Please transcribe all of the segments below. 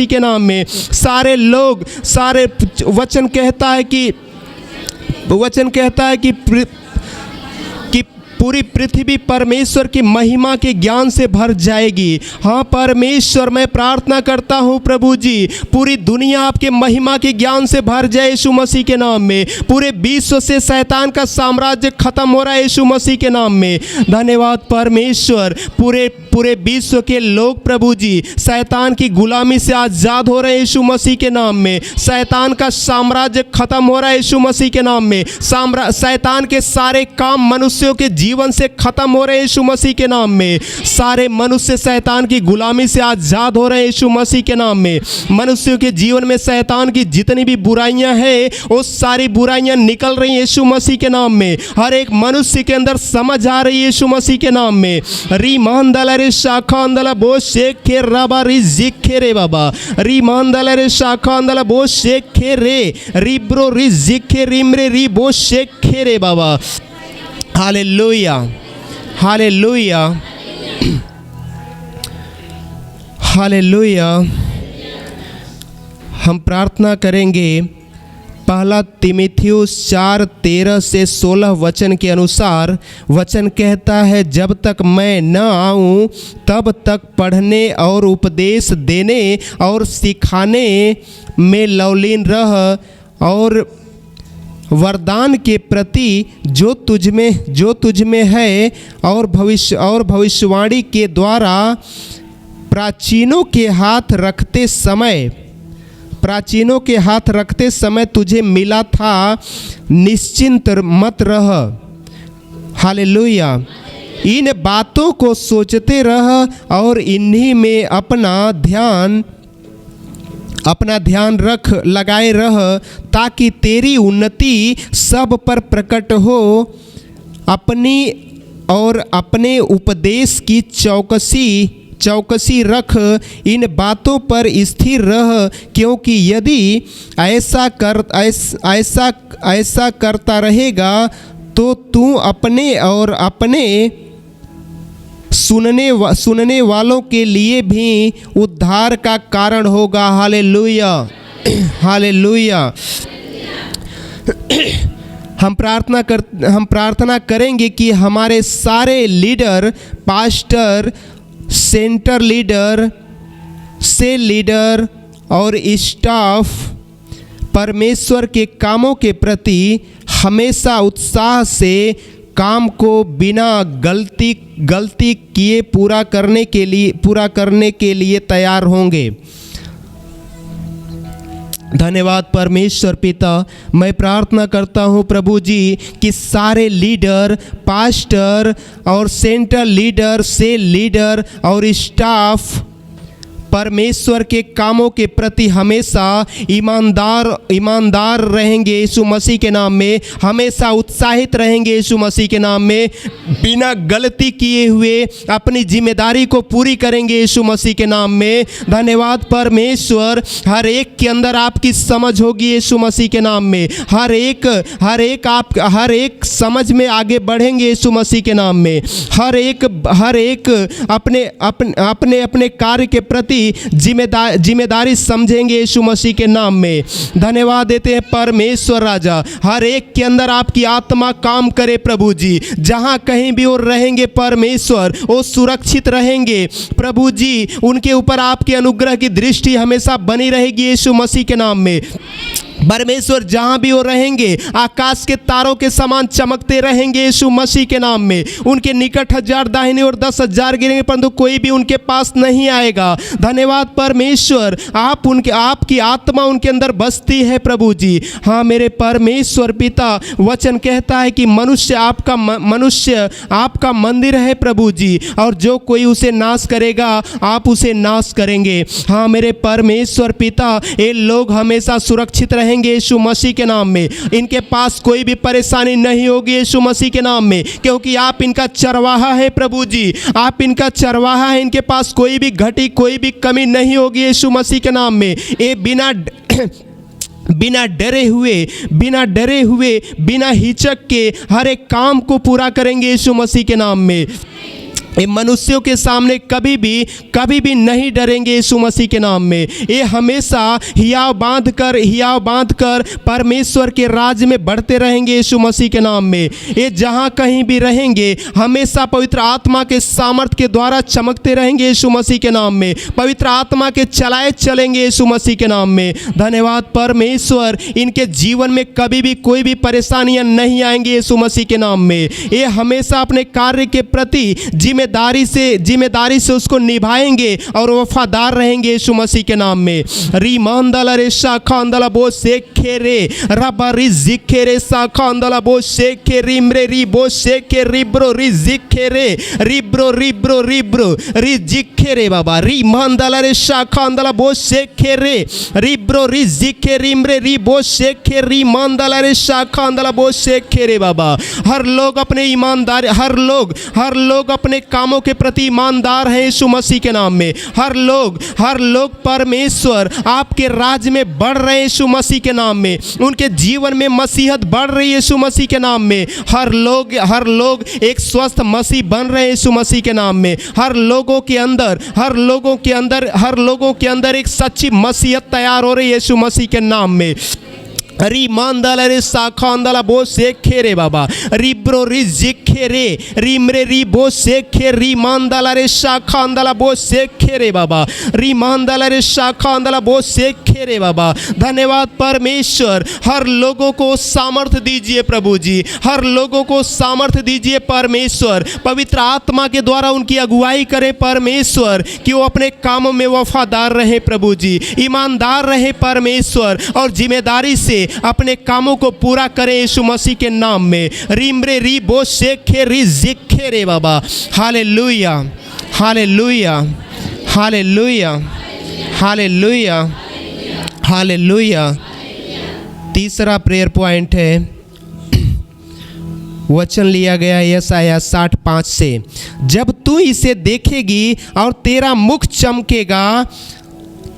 मसीह के नाम में। सारे लोग, सारे वचन कहता है कि पूरी पृथ्वी परमेश्वर की महिमा के ज्ञान से भर जाएगी। हाँ परमेश्वर, मैं प्रार्थना करता हूँ प्रभु जी, पूरी दुनिया आपके महिमा के ज्ञान से भर जाए यीशु मसीह के नाम में। पूरे विश्व से शैतान का साम्राज्य खत्म हो रहा है यीशु मसीह के नाम में। धन्यवाद परमेश्वर। पूरे विश्व के लोग प्रभु जी शैतान की गुलामी से आज़ाद हो रहे हैं यीशु मसीह के नाम में। शैतान का साम्राज्य खत्म हो रहा है यीशु मसीह के नाम में। शैतान के सारे काम मनुष्यों के जीवन से खत्म हो रहे हैं यीशु मसीह के नाम में। सारे मनुष्य शैतान की गुलामी से आज़ाद हो रहे हैं यीशु मसीह के नाम में। मनुष्यों के जीवन में शैतान की जितनी भी बुराइयां हैं वो सारी बुराइयां निकल रही हैं यीशु मसीह के नाम में। हर एक मनुष्य के अंदर समझ आ रही है यीशु मसीह के नाम में। रीमानदला रे शाखा अंदला बो शेख के रबा री जिखे रे बाबा। रीमानदला रे शाखा अंदला बो शेख के रे रिब्रो री जिखे रिमरे री बो शेख के रे बाबा। Hallelujah, hallelujah, hallelujah. हम प्रार्थना करेंगे। पहला तीमुथियुस 4:13 से 16 वचन के अनुसार वचन कहता है, जब तक मैं न आऊँ तब तक पढ़ने और उपदेश देने और सिखाने में लवलीन रह, और वरदान के प्रति जो तुझ में है और भविष्यवाणी के द्वारा प्राचीनों के हाथ रखते समय तुझे मिला था, निश्चिंत मत रह। हालेलुया। इन बातों को सोचते रह और इन्हीं में अपना ध्यान लगाए रह, ताकि तेरी उन्नति सब पर प्रकट हो। अपने उपदेश की चौकसी रख, इन बातों पर स्थिर रह, क्योंकि यदि ऐसा करता रहेगा तो तू अपने और अपने सुनने वालों के लिए भी उद्धार का कारण होगा। Hallelujah, hallelujah. हम प्रार्थना करेंगे कि हमारे सारे leader, pastor, centre leader, cell leader और स्टाफ परमेश्वर के कामों के प्रति हमेशा उत्साह से काम को बिना गलती किए पूरा करने के लिए तैयार होंगे। धन्यवाद परमेश्वर पिता। मैं प्रार्थना करता हूँ प्रभु जी कि सारे लीडर, पास्टर और सेंटर लीडर, सेल लीडर और स्टाफ परमेश्वर के कामों के प्रति हमेशा ईमानदार रहेंगे यीशु मसीह के नाम में। हमेशा उत्साहित रहेंगे यीशु मसीह के नाम में। बिना गलती किए हुए अपनी जिम्मेदारी को पूरी करेंगे यीशु मसीह के नाम में। धन्यवाद परमेश्वर। हर एक के अंदर आपकी समझ होगी यीशु मसीह के नाम में। हर एक समझ में आगे बढ़ेंगे यीशु मसीह के नाम में। हर एक अपने कार्य के प्रति जिम्मेदारी समझेंगे यीशु मसीह के नाम में। धन्यवाद देते हैं परमेश्वर राजा। हर एक के अंदर आपकी आत्मा काम करे प्रभु जी। जहां कहीं भी वो रहेंगे परमेश्वर, वो सुरक्षित रहेंगे प्रभु जी। उनके ऊपर आपके अनुग्रह की दृष्टि हमेशा बनी रहेगी यीशु मसीह के नाम में। परमेश्वर जहाँ भी वो रहेंगे आकाश के तारों के समान चमकते रहेंगे यीशु मसीह के नाम में। उनके निकट 1000 दाहिने और 10,000 गिरेंगे परंतु कोई भी उनके पास नहीं आएगा। धन्यवाद परमेश्वर। आपकी आत्मा उनके अंदर बसती है प्रभु जी। हाँ मेरे परमेश्वर पिता, वचन कहता है कि मनुष्य आपका मंदिर है प्रभु जी, और जो कोई उसे नाश करेगा आप उसे नाश करेंगे। हाँ मेरे परमेश्वर पिता, ये लोग हमेशा सुरक्षित रहेंगे यीशु मसीह के नाम में। इनके पास कोई भी परेशानी नहीं होगी यीशु मसीह के नाम में, क्योंकि आप इनका चरवाहा है प्रभु जी। आप इनका चरवाहा है। इनके पास कोई भी घटी, कोई भी कमी नहीं होगी यीशु मसीह के नाम में। ये बिना डरे हुए बिना हिचक के हर एक काम को पूरा करेंगे यीशु मसीह के नाम में। ये मनुष्यों के सामने कभी भी नहीं डरेंगे यीशु मसीह के नाम में। ये हमेशा हियाव बांध कर परमेश्वर के राज्य में बढ़ते रहेंगे यीशु मसीह के नाम में। ये जहाँ कहीं भी रहेंगे हमेशा पवित्र आत्मा के सामर्थ्य के द्वारा चमकते रहेंगे यीशु मसीह के नाम में। पवित्र आत्मा के चलाए चलेंगे यीशु मसीह के नाम में। धन्यवाद परमेश्वर, इनके जीवन में कभी भी कोई भी परेशानियां नहीं आएंगी यीशु मसीह के नाम में। ये हमेशा अपने कार्य के प्रति जिम्मेदारी से उसको निभाएंगे और वफादार रहेंगे यीशु मसीह के नाम में। री मंदला रे शाखा अंदला बो शेखे रे रबा री जिखे रे शाखा अंदला बो शेखे रिमरे री बो शेखे रिब्रो री जिखे रे रिब्रो री जिखे रे बाबा। री मंदला रे शाखा अंदला बो शेखे रे रिब्रो री जिखे रिमरे री बो शेखे री मंदला रे शाखा अंदला बो शेखे रे बाबा। हर लोग अपने ईमानदार हर लोग अपने कामों के प्रति ईमानदार हैं यीशु मसीह के नाम में। हर लोग परमेश्वर आपके राज्य में बढ़ रहे हैं यीशु मसीह के नाम में। उनके जीवन में मसीहत बढ़ रही है यीशु मसीह के नाम में। हर लोग एक स्वस्थ मसीह बन रहे हैं यीशु मसीह के नाम में। हर लोगों के अंदर एक सच्ची मसीहत तैयार हो रही है यीशु मसीह के नाम में। री मांदला रे शाखा अंदला बो शेखे रे बाबा। रिब्रो री जिखे रे रिमरे री बो शेखे री मांदला रे शाखा अंदला बो शेखे रे बाबा। री मांदला रे शाखा अंदला बो शेखे रे बाबा। धन्यवाद परमेश्वर, हर लोगों को सामर्थ्य दीजिए प्रभु जी। हर लोगों को सामर्थ्य दीजिए परमेश्वर। पवित्र आत्मा के द्वारा उनकी अगुवाई करें परमेश्वर, कि वो अपने कामों में वफादार रहे प्रभु जी, ईमानदार रहे परमेश्वर, और जिम्मेदारी से अपने कामों को पूरा करें यीशु मसीह के नाम में। रिमरे री बो शेखे री जिखे रे बाबा। Hallelujah hallelujah hallelujah hallelujah hallelujah. तीसरा प्रेयर पॉइंट है, वचन लिया गया यशायाह 60:5 से। जब तू इसे देखेगी और तेरा मुख चमकेगा,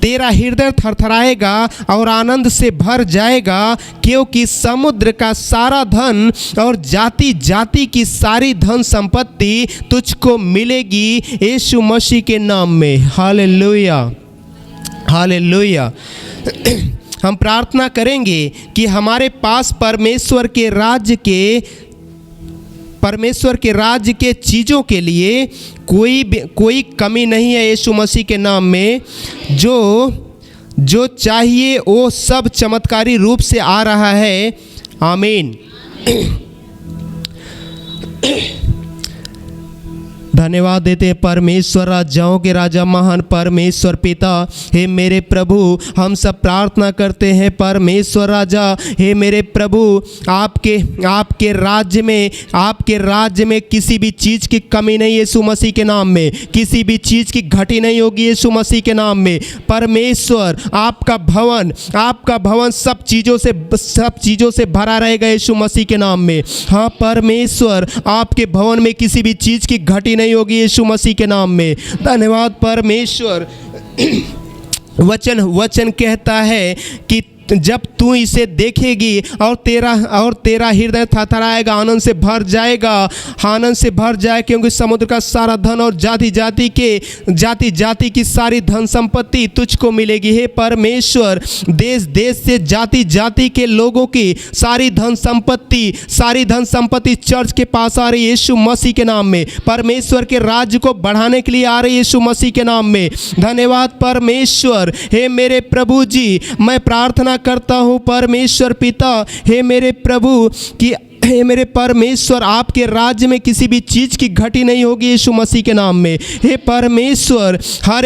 तेरा हृदय थरथराएगा और आनंद से भर जाएगा, क्योंकि समुद्र का सारा धन और जाति जाति की सारी धन संपत्ति तुझको मिलेगी यीशु मसीह के नाम में। Hallelujah hallelujah. हम प्रार्थना करेंगे कि हमारे पास परमेश्वर के राज्य के चीज़ों के लिए कोई कमी नहीं है यीशु मसीह के नाम में। जो चाहिए वो सब चमत्कारी रूप से आ रहा है। आमीन। धन्यवाद देते हैं परमेश्वर, राजाओं के राजा, महान परमेश्वर पिता। हे मेरे प्रभु, हम सब प्रार्थना करते हैं परमेश्वर राजा, हे मेरे प्रभु, आपके राज्य में किसी भी चीज़ की कमी नहीं यीशु मसीह के नाम में। किसी भी चीज़ की घटी नहीं होगी यीशु मसीह के नाम में। परमेश्वर, आपका भवन सब चीज़ों से भरा रहेगा यीशु मसीह के नाम में। हाँ परमेश्वर, आपके भवन में किसी भी चीज़ की घटी नहीं होगी यीशु मसीह के नाम में। धन्यवाद परमेश्वर। वचन कहता है कि जब तू इसे देखेगी और तेरा हृदय थरथराएगा, आनंद से भर जाए, क्योंकि समुद्र का सारा धन और जाति जाति की सारी धन संपत्ति तुझको मिलेगी। हे परमेश्वर, देश से जाति के लोगों की सारी धन संपत्ति चर्च के पास आ रही है यीशु मसीह के नाम में। परमेश्वर के राज्य को बढ़ाने के लिए आ रही है यीशु मसीह के नाम में। धन्यवाद परमेश्वर। हे मेरे प्रभु जी, मैं प्रार्थना करता हूँ परमेश्वर पिता, हे मेरे प्रभु, कि हे मेरे परमेश्वर, आपके राज्य में किसी भी चीज़ की घटी नहीं होगी यीशु मसीह के नाम में। हे परमेश्वर, हर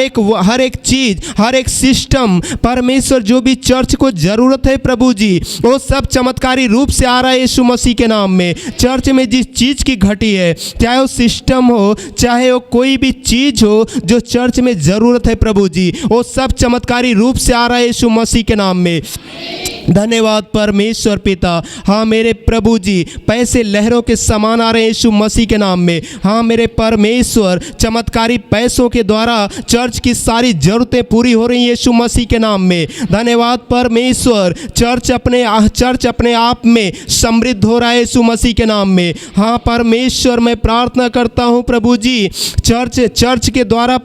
एक चीज़, हर एक सिस्टम, परमेश्वर, जो भी चर्च को ज़रूरत है प्रभु जी, वो सब चमत्कारी रूप से आ रहा है यीशु मसीह के नाम में। चर्च में जिस चीज़ की घटी है, चाहे वो सिस्टम हो, चाहे वो कोई भी चीज़ हो जो चर्च में ज़रूरत है प्रभु जी, वो सब चमत्कारी रूप से आ रहा है यीशु मसीह के नाम में। धन्यवाद परमेश्वर पिता। हाँ मेरे प्रभु जी, पैसे लहरों के समान आ रहे हैं यीशु मसीह के नाम में। हाँ मेरे परमेश्वर, चमत्कारी पैसों के द्वारा चर्च की सारी ज़रूरतें पूरी हो रही हैं यीशु मसीह के नाम में। धन्यवाद परमेश्वर, चर्च अपने आप में समृद्ध हो रहा है यीशु मसीह के नाम में। हाँ परमेश्वर, मैं प्रार्थना करता हूँ प्रभु जी, चर्च के द्वारा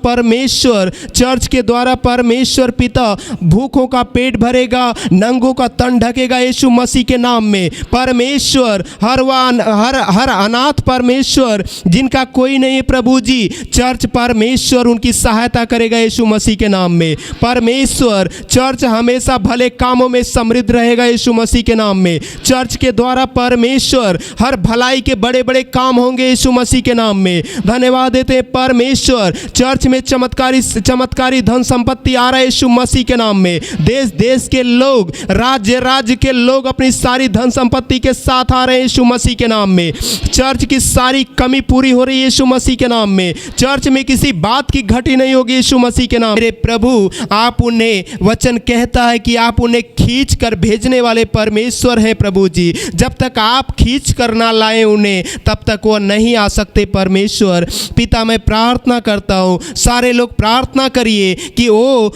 परमेश्वर पिता, भूखों का पेट भरेगा, नंगों का तन ढकेगा यीशु मसीह के नाम में। परमेश्वर, हर अनाथ परमेश्वर जिनका कोई नहीं है प्रभु जी, चर्च परमेश्वर उनकी सहायता करेगा यीशु मसीह के नाम में। परमेश्वर, चर्च हमेशा भले कामों में समृद्ध रहेगा यीशु मसीह के नाम में। चर्च के द्वारा परमेश्वर हर भलाई के बड़े बड़े काम होंगे यीशु मसीह के नाम में। धन्यवाद देते हैं परमेश्वर, चर्च में चमत्कारी धन संपत्ति आ रहा है यीशु मसीह के नाम में। देश देश के लोग, राज्य के लोग अपनी सारी धन संपत्ति के साथ आ रहे हैं यीशु मसीह के नाम में। चर्च की सारी कमी पूरी हो रही है यीशु मसीह के नाम में। चर्च में किसी बात की घटी नहीं होगी यीशु मसीह के नाम। मेरे प्रभु, आप उन्हें, वचन कहता है कि आप उन्हें खींच कर भेजने वाले परमेश्वर हैं प्रभु जी। जब तक आप खींच कर ना लाए उन्हें, तब तक वो नहीं आ सकते परमेश्वर पिता। मैं प्रार्थना करता हूँ, सारे लोग प्रार्थना करिए कि वो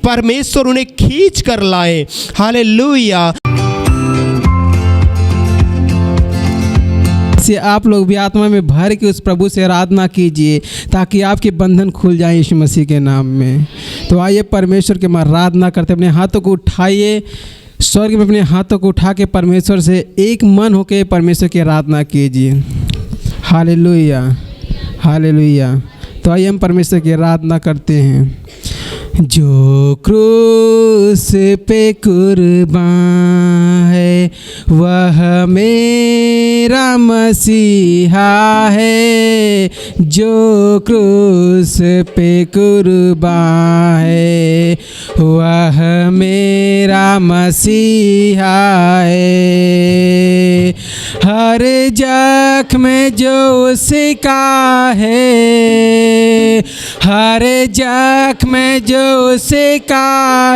परमेश्वर उन्हें खींच कर लाए। हालेलुया। से आप लोग भी आत्मा में भर के उस प्रभु से आराधना कीजिए ताकि आपके बंधन खुल जाए यीशु मसीह के नाम में। तो आइए परमेश्वर के आराधना करते, अपने हाथों को उठाइए, स्वर्ग में अपने हाथों को उठा के परमेश्वर से एक मन होकर परमेश्वर की आराधना कीजिए। Hallelujah, hallelujah. तो आइए हम परमेश्वर की आराधना करते हैं। जो क्रूस पे कुर्बान है वह मेरा मसीहा है। जो क्रूस पे कुर्बान है वह मेरा मसीहा है। हर जख्म जो उसका है, हर जख्म जो उसका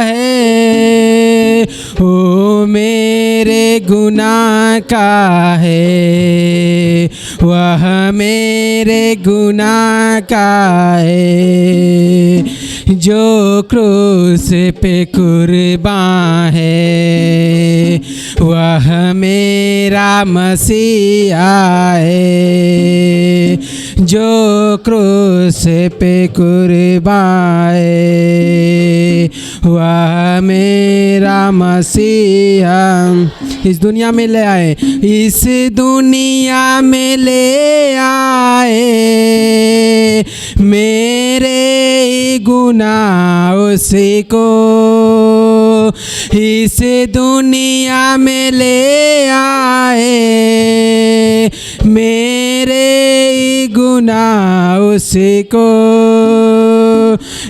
है, वो मेरे गुनाह का है, वह मेरे गुनाह का है। जो क्रूस पे कुर्बान है वह मेरा मसीहा है। जो क्रूस पे कुर्बान है वह मेरा मसीहा। इस दुनिया में ले आए, इस दुनिया में ले आए, मेरे गुनाह उसी को इस दुनिया में ले आए, मेरे गुनाह उसी को।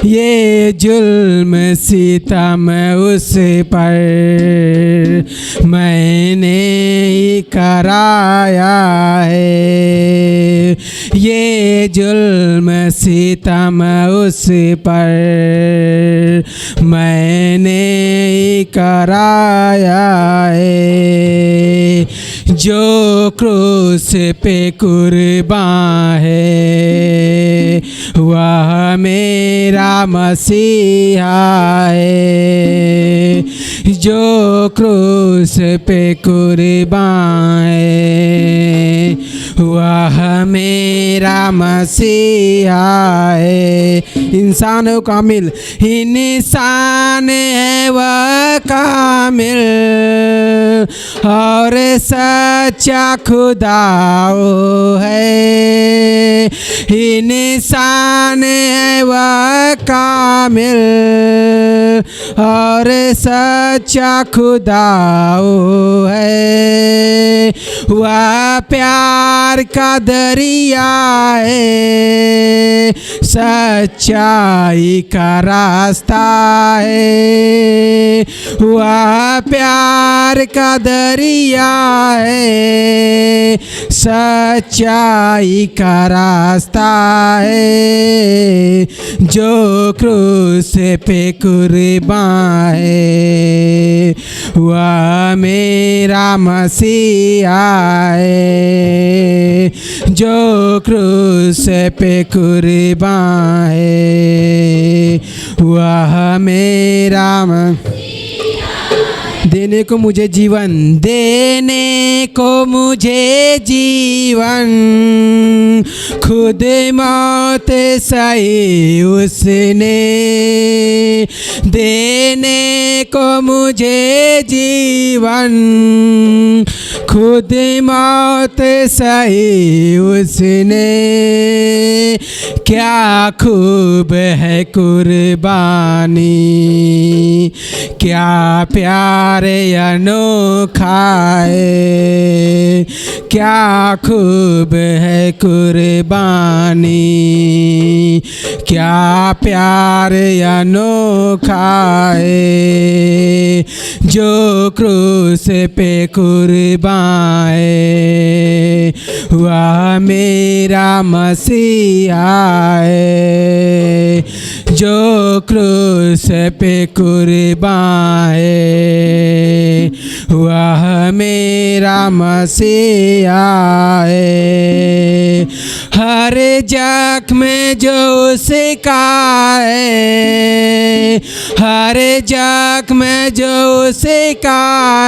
ये जुल्म सितम उस पर मैंने ही कराया है। ये जुल्म सितम उस पर मैंने ही कराया है। जो क्रूस पे कुर्बान है वह मेरा मसीहा है। जो क्रूस पे कुर्बान है वह मेरा मसीहा है। इंसान है कामिल, इंसान है वह कामिल और सच्चा खुदा वो है। इंसान है वह कामिल और सच्चा खुदा वो है। वह प्यार का दरिया है, सच्चाई का रास्ता है, वह प्यार का दरिया है, सच्चाई का रास्ता है, जो क्रूस पे कुर्बान है, वह मेरा मसीहा है, जो क्रूस पे कुर्बान है, वह मेरा देने को मुझे जीवन, देने को मुझे जीवन, खुद मौत सही उसने, देने को मुझे जीवन, खुद मौत सही उसने, क्या खूब है कुर्बानी, क्या प्यार अनोखा है, क्या खूब है कुर्बानी, क्या प्यार अनोखा है, जो क्रूस पे कुर्बान है, वह मेरा मसीहा है, जो क्रूस पे कुर्बान है, वह मेरा मसीहा है। हर जख्म जो उसका है, हर जख्म जो उसका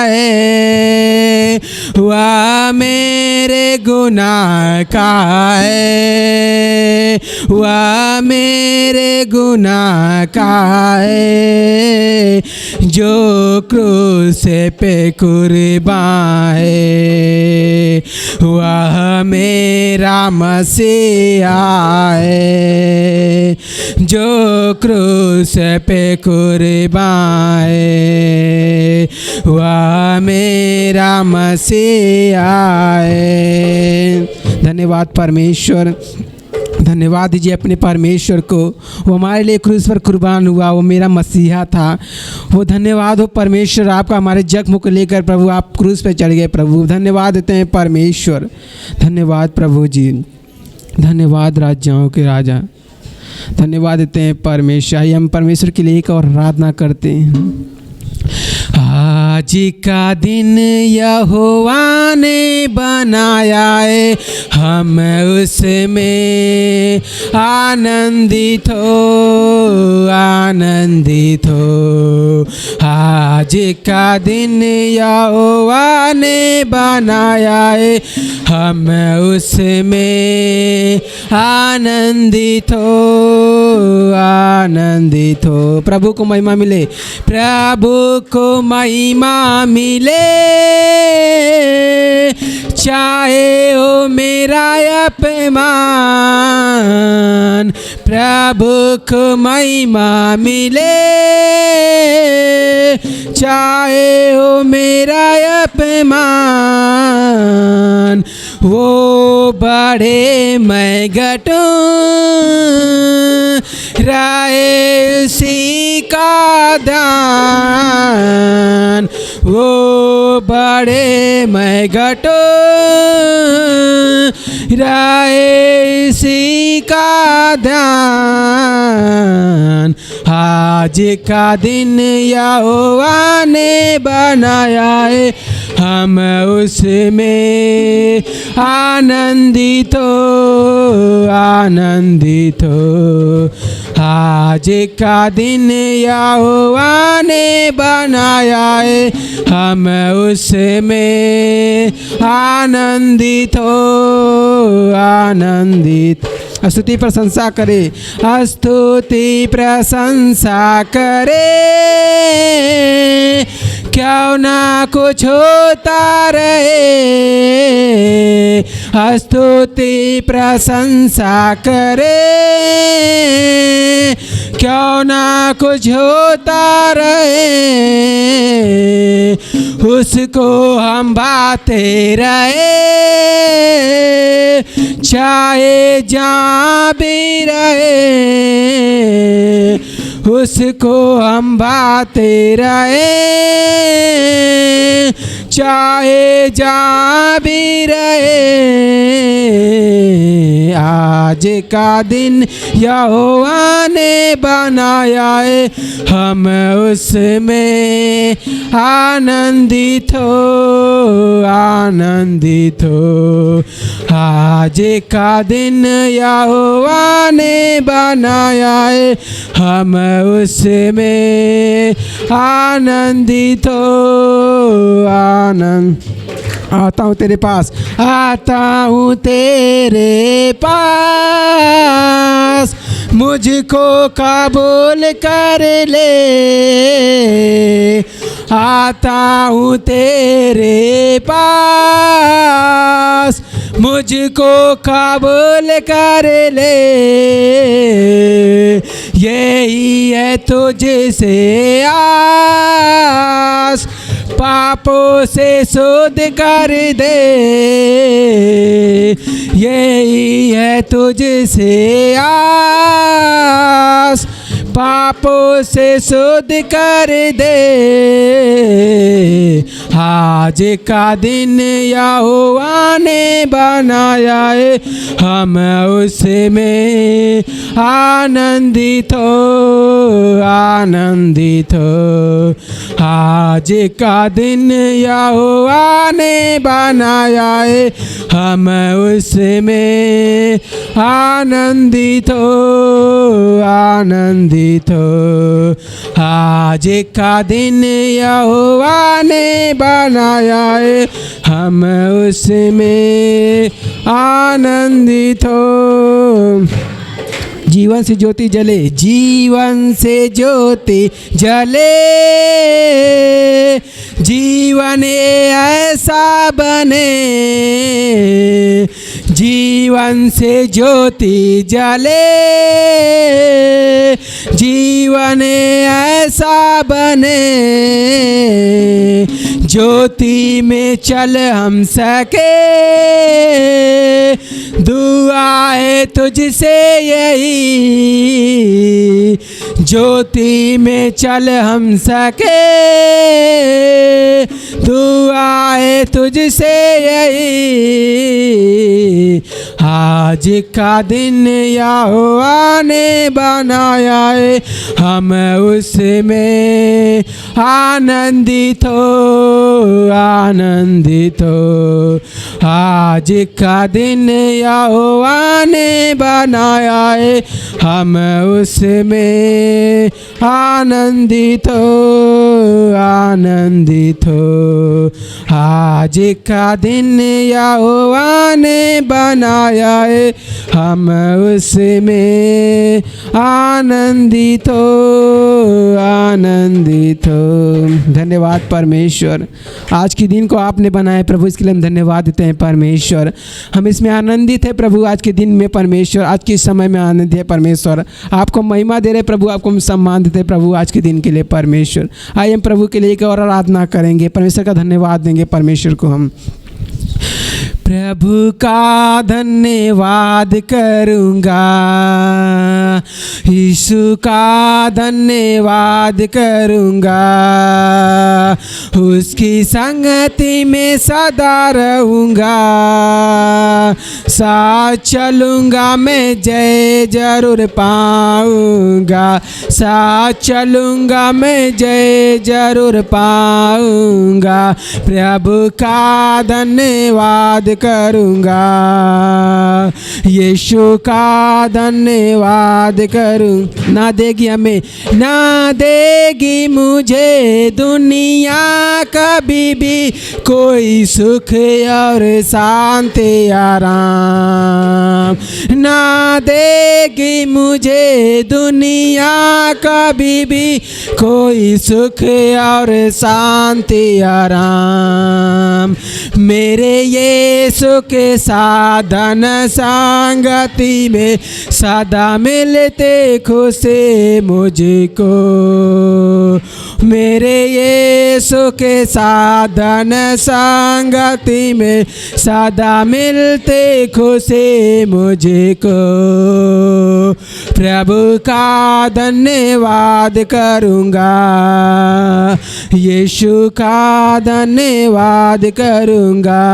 है, वह मेरे गुनाह का है, वह मेरे गुनाह का है, जो क्रूस पे कुर्बान है, वह मेरा मसीहा है, जो क्रूस पे कुर्बान है, वह मेरा मसीहा है। धन्यवाद परमेश्वर, धन्यवाद दीजिए अपने परमेश्वर को, वो हमारे लिए क्रूस पर कुर्बान हुआ, वो मेरा मसीहा था। वो धन्यवाद हो परमेश्वर आपका, हमारे जख्म को लेकर प्रभु आप क्रूस पे चढ़ गए प्रभु, धन्यवाद देते हैं परमेश्वर। धन्यवाद प्रभु जी, धन्यवाद राजाओं के राजा, धन्यवाद देते हैं परमेश्वर। आइए हम परमेश्वर के लिए एक और आराधना करते हैं। आज का दिन यहोवा ने बनाया है, हम उसमें आनंदित हो, आनंदित हो। आज का दिन यहोवा ने बनाया है, हम उसमें आनंदित हो, आनंदित हो। प्रभु को महिमा मिले, प्रभु को महिमा मिले, चाहे हो मेरा अपमान, प्रभु को महिमा मिले, चाहे हो मेरा अपमान। वो बढ़े मैं घटूं, रहे उसी का दान, वो बढ़े मैं घटूं, रहे उसी का दान। आज का दिन यहोवा ने बनाया है, हम उसमें आनंदित हो, आनंदित हो। आज का दिन यहोवा ने बनाया है, हम उसमें आनंदित हो, आनंदित। स्तुति प्रशंसा करे, स्तुति प्रशंसा करे, क्यों ना कुछ होता रहे। स्तुति प्रशंसा करे, क्यों ना कुछ होता रहे, उसको हम बाते रहे, चाहे जहाँ भी रहे, उसको हम बाते रहे, चाहे जहाँ भी रहे। आज का दिन यहोवा ने बनाया है, हम उसमें आनंदित हो, आनंदित हो। आज का दिन यहोवा ने बनाया है, हम उसमें आनंदित हो, आनंद। आता हूँ तेरे पास, आता हूँ तेरे पास, मुझको कबूल कर ले। आता हूँ तेरे पास, मुझको कबूल कर ले। यही है तुझसे आस, पापों से शुद्ध कर दे। यही है तुझसे आस, पापों से शुद्ध कर दे। आज का दिन यहोवा ने बनाया है, हम उसमें आनंदित हो, आनंदित हो। आज का दिन यहोवा ने बनाया है, हम उसमें आनंदित हो, आनंदित हो। आज का दिन यहोवा ने बनाया है, हम उसमें आनंदित हो। जीवन से ज्योति जले, जीवन से ज्योति जले, जीवन ऐसा बने। जीवन से ज्योति जले, जीवन ऐसा बने। ज्योति में चल हम सके, दुआ है तुझसे यही। ज्योति में चल हम सके, दुआ है तुझसे यही। आज का दिन यहोवा ने बनाया है, हम उसमें आनंदित हो, आनंदित हो। आज का दिन यहोवा ने बनाया है, हम उसमें आनंदित हो, आनंदित हो। आज का दिन यहोवा ने बनाया है, हम उसमें आनंदित हो, आनंदित हो। धन्यवाद परमेश्वर, आज के दिन को आपने बनाया प्रभु, इसके लिए हम धन्यवाद देते हैं परमेश्वर। हम इसमें आनंदित है प्रभु, आज के दिन में परमेश्वर, आज के समय में आनंदित है परमेश्वर। आपको महिमा दे रहे प्रभु, आपको हम सम्मान देते हैं प्रभु आज के दिन के लिए परमेश्वर। आइए हम प्रभु के लिए एक और आराधना करेंगे, परमेश्वर का धन्यवाद देंगे परमेश्वर को हम। प्रभु का धन्यवाद करूँगा, यीशु का धन्यवाद करूँगा, उसकी संगति में सदा रहूँगा। साथ चलूँगा मैं जय जरूर पाऊँगा, साथ चलूँगा मैं जय जरूर पाऊँगा। प्रभु का धन्यवाद करूँगा, यीशु का धन्यवाद करूँ। ना देगी हमें, ना देगी मुझे दुनिया कभी भी कोई सुख और शांति आराम। ना दे मिलेगी मुझे दुनिया कभी भी कोई सुख और शांति आराम। मेरे यीशु के साधन संगति में सदा मिलते खुशी मुझको। मेरे यीशु के साधन संगति में सदा मिलते खुशी मुझको। प्रभु का धन्यवाद करूँगा, यीशु का धन्यवाद करूँगा।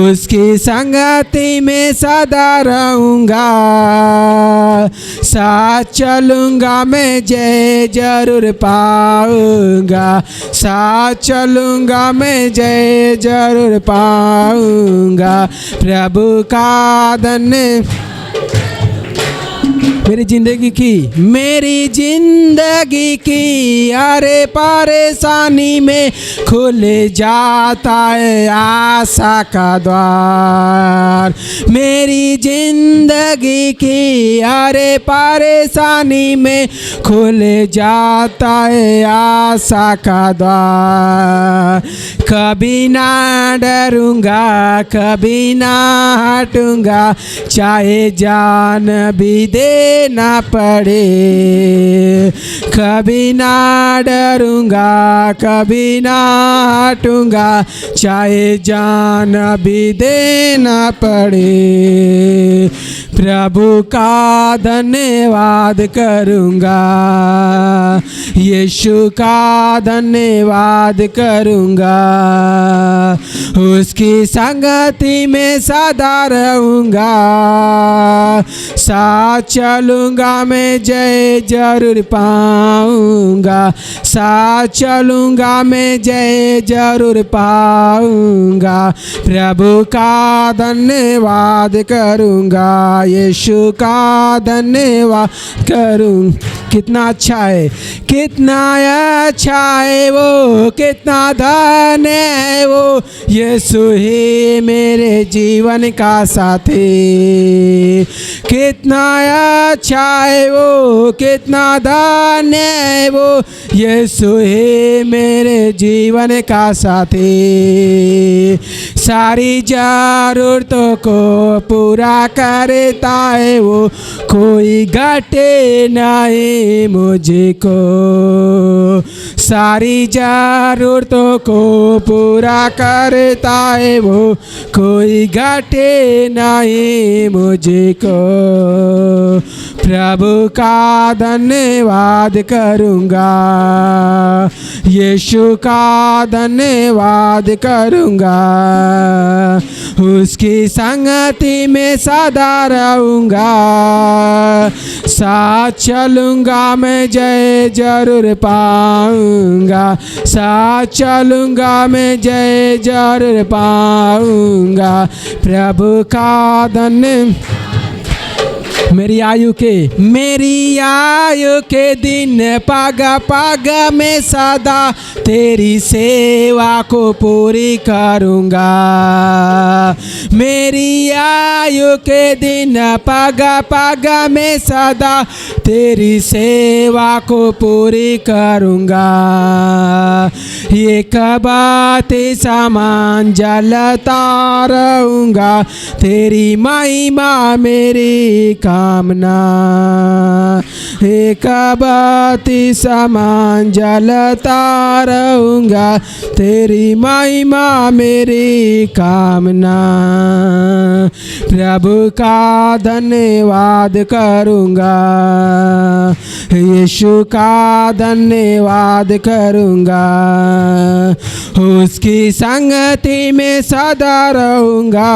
उसकी संगति में सदा रहूँगा, साथ चलूँगा मैं जय जरूर पाऊँगा। साथ चलूँगा मैं जय जरूर पाऊँगा। प्रभु का धन्यवाद। मेरी जिंदगी की अरे परेशानी में खुल जाता है आशा का द्वार। मेरी जिंदगी की अरे परेशानी में खुल जाता है आशा का द्वार। कभी ना डरूंगा, कभी ना हटूंगा, चाहे जान भी देना पड़े। कभी ना डरूंगा, कभी ना हटूंगा, चाहे जान भी देना पड़े। प्रभु का धन्यवाद करूंगा, यीशु का धन्यवाद करूंगा। उसकी संगति में सदा रहूंगा, साथ चलूंगा मैं जय जरूर पाऊंगा। साथ चलूंगा मैं जय जरूर पाऊंगा। प्रभु का धन्यवाद करूंगा, यीशु का धन्यवाद करूं। कितना अच्छा है, कितना अच्छा है वो, कितना धन्य है वो। यीशु ही मेरे जीवन का साथी। कितना अच्छा है वो, कितना धन्य है वो। यीशु ही मेरे जीवन का साथी। सारी जरूरतों को पूरा करता है वो, कोई घटे नहीं मुझको। सारी जरूरतों को पूरा करता है वो, कोई घटे नहीं मुझको। प्रभु का धन्यवाद करूँगा, यीशु का धन्यवाद करूँगा। उसकी संगति में सदा रहूँगा, साथ चलूँगा मैं जय जरूर पाऊँगा। साथ चलूँगा मैं जय जरूर पाऊँगा। प्रभु का धन्य। मेरी आयु के दिन पग पग में सदा तेरी सेवा को पूरी करूँगा। मेरी आयु के दिन पग पग में सदा तेरी सेवा को पूरी करूँगा। एक बात समान जलता रहूँगा, तेरी महिमा मेरी कामना। एक बात समान जलता रहूँगा, तेरी महिमा मेरी कामना। प्रभु का धन्यवाद करूँगा, यीशु का धन्यवाद करूँगा। उसकी संगति में सदा रहूँगा,